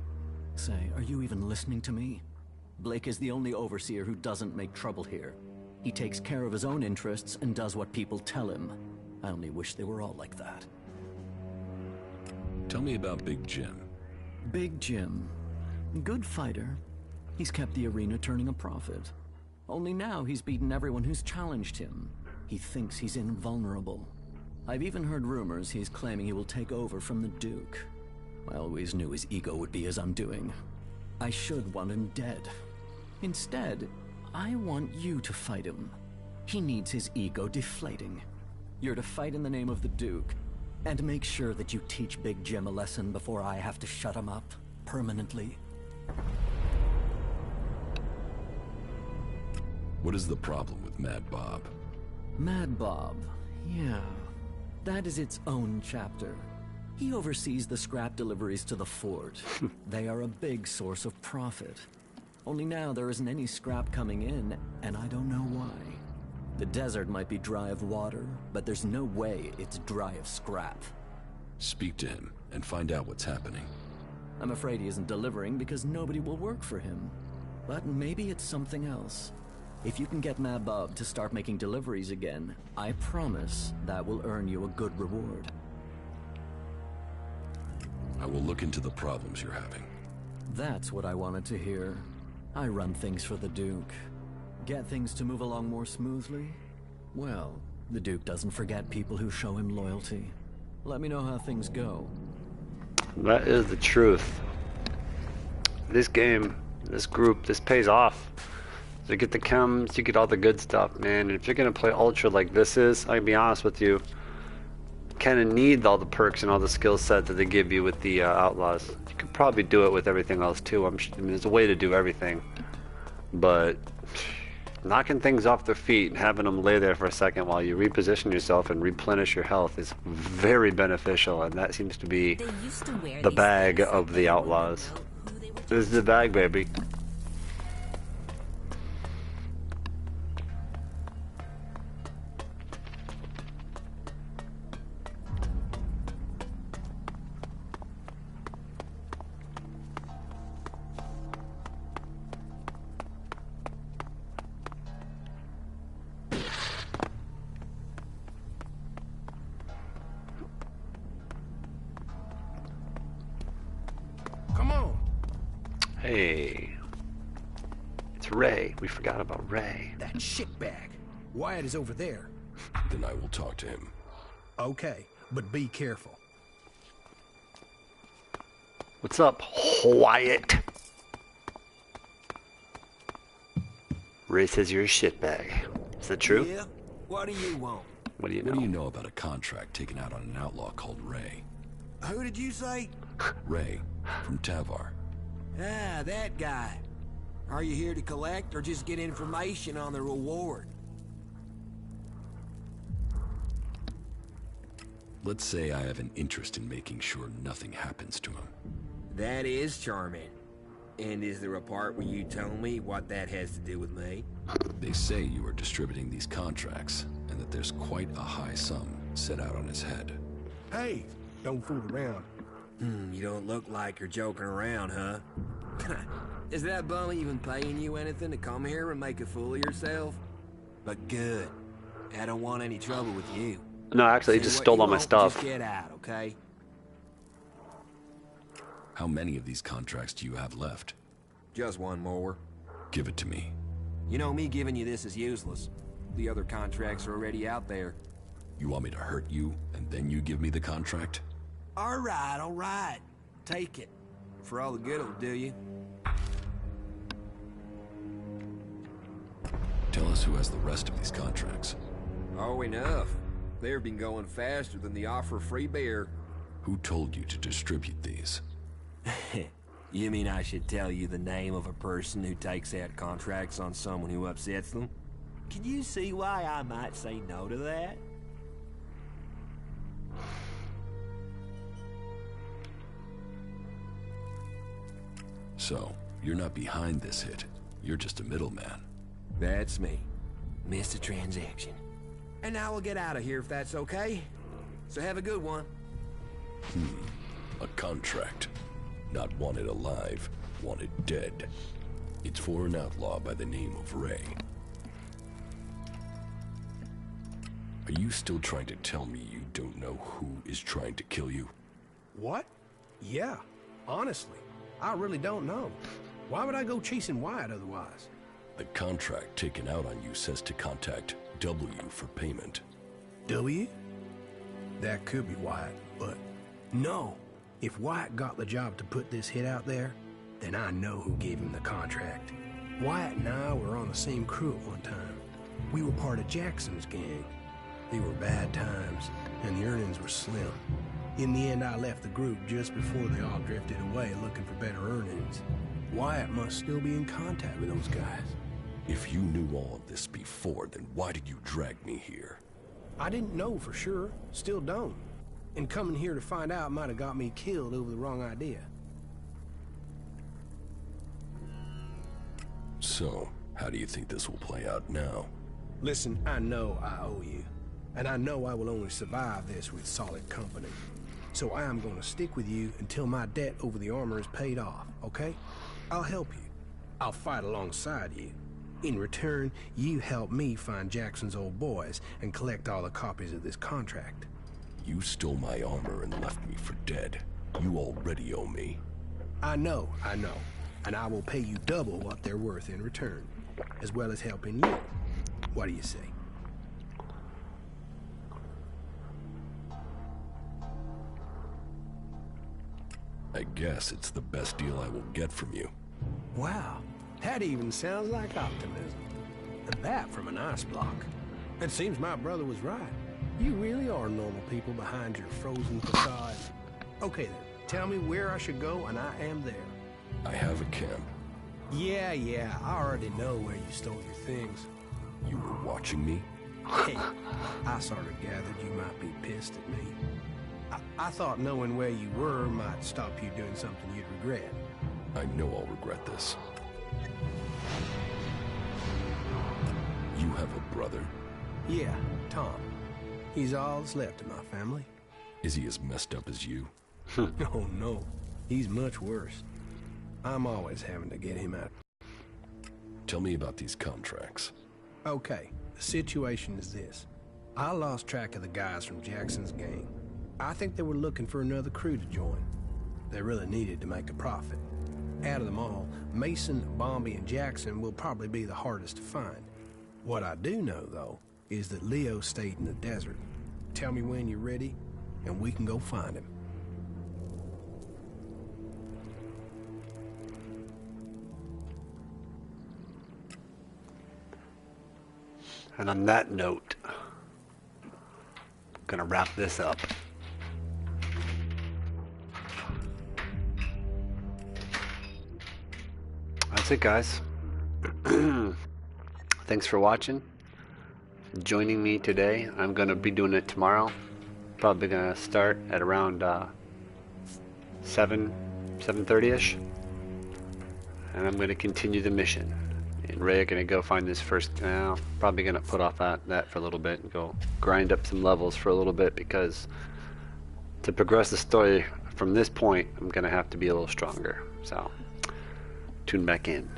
Say, are you even listening to me? Blake is the only overseer who doesn't make trouble here. He takes care of his own interests and does what people tell him. I only wish they were all like that. Tell me about Big Jim. Big Jim. Good fighter. He's kept the arena turning a profit. Only now he's beaten everyone who's challenged him. He thinks he's invulnerable. I've even heard rumors he's claiming he will take over from the Duke. I always knew his ego would be his undoing. I should want him dead. Instead, I want you to fight him. He needs his ego deflating. You're to fight in the name of the Duke, and make sure that you teach Big Jim a lesson before I have to shut him up permanently. What is the problem with Mad Bob? Mad Bob, yeah. That is its own chapter. He oversees the scrap deliveries to the fort. They are a big source of profit. Only now there isn't any scrap coming in, and I don't know why. The desert might be dry of water, but there's no way it's dry of scrap. Speak to him and find out what's happening. I'm afraid he isn't delivering because nobody will work for him. But maybe it's something else. If you can get Mad Bob to start making deliveries again, I promise that will earn you a good reward. I will look into the problems you're having. That's what I wanted to hear. I run things for the Duke. Get things to move along more smoothly? Well, the Duke doesn't forget people who show him loyalty. Let me know how things go. That is the truth. This game, this group, this pays off. You get the chems, you get all the good stuff, man. And if you're gonna play Ultra like this is, I can be honest with you, kind of need all the perks and all the skill set that they give you with the Outlaws. You could probably do it with everything else too. I mean, there's a way to do everything, but knocking things off their feet and having them lay there for a second while you reposition yourself and replenish your health is very beneficial, and that seems to be the bag of the Outlaws. This is the bag, baby. Hey, it's Ray. We forgot about Ray. That shitbag. Wyatt is over there. Then I will talk to him. Okay, but be careful. What's up, Wyatt? Ray says you're a shitbag. Is that true? Yeah. What do you want? What do you know? What do you know about a contract taken out on an outlaw called Ray? Who did you say? Ray, from Tavar. Ah, that guy. Are you here to collect or just get information on the reward? Let's say I have an interest in making sure nothing happens to him. That is charming. And is there a part where you tell me what that has to do with me? They say you are distributing these contracts, and that there's quite a high sum set out on his head. Hey, don't fool around. You don't look like you're joking around, huh? Is that bum even paying you anything to come here and make a fool of yourself? But good. I don't want any trouble with you. No, actually, he just stole all my stuff. Just get out, okay? How many of these contracts do you have left? Just one more. Give it to me. You know, me giving you this is useless. The other contracts are already out there. You want me to hurt you, and then you give me the contract? All right. Take it. For all the good it'll do you. Tell us who has the rest of these contracts. Oh, enough. They've been going faster than the offer of free beer. Who told you to distribute these? You mean I should tell you the name of a person who takes out contracts on someone who upsets them? Can you see why I might say no to that? So, you're not behind this hit. You're just a middleman. That's me. Missed a transaction. And now we'll get out of here if that's okay. So have a good one. A contract. Not wanted alive, wanted dead. It's for an outlaw by the name of Ray. Are you still trying to tell me you don't know who is trying to kill you? What? Yeah, honestly, I really don't know. Why would I go chasing Wyatt otherwise? The contract taken out on you says to contact W for payment. W? That could be Wyatt, but no. If Wyatt got the job to put this hit out there, then I know who gave him the contract. Wyatt and I were on the same crew at one time. We were part of Jackson's gang. They were bad times, and the earnings were slim. In the end, I left the group just before they all drifted away looking for better earnings. Wyatt must still be in contact with those guys. If you knew all of this before, then why did you drag me here? I didn't know for sure. Still don't. And coming here to find out might have got me killed over the wrong idea. So, how do you think this will play out now? Listen, I know I owe you. And I know I will only survive this with solid company. So I am going to stick with you until my debt over the armor is paid off, okay? I'll help you. I'll fight alongside you. In return, you help me find Jackson's old boys and collect all the copies of this contract. You stole my armor and left me for dead. You already owe me. I know. And I will pay you double what they're worth in return, as well as helping you. What do you say? I guess it's the best deal I will get from you. Wow, that even sounds like optimism. And that from an ice block. It seems my brother was right. You really are normal people behind your frozen facade. Okay then, tell me where I should go and I am there. I have a camp. Yeah, I already know where you stole your things. You were watching me? Hey, I sort of gathered you might be pissed at me. I thought knowing where you were might stop you doing something you'd regret. I know I'll regret this. You have a brother? Yeah, Tom. He's all that's left of my family. Is he as messed up as you? Oh no, he's much worse. I'm always having to get him out. Tell me about these contracts. Okay, the situation is this. I lost track of the guys from Jackson's gang. I think they were looking for another crew to join. They really needed to make a profit. Out of them all, Mason, Bombi, and Jackson will probably be the hardest to find. What I do know, though, is that Leo stayed in the desert. Tell me when you're ready, and we can go find him. And on that note, I'm gonna wrap this up. That's it, guys. Thanks for watching. Joining me today. I'm gonna be doing it tomorrow. Probably gonna start at around 7:30ish, and I'm gonna continue the mission. And Ray are gonna go find this first. Probably gonna put off that for a little bit and go grind up some levels for a little bit, because to progress the story from this point, I'm gonna have to be a little stronger. So tune back in.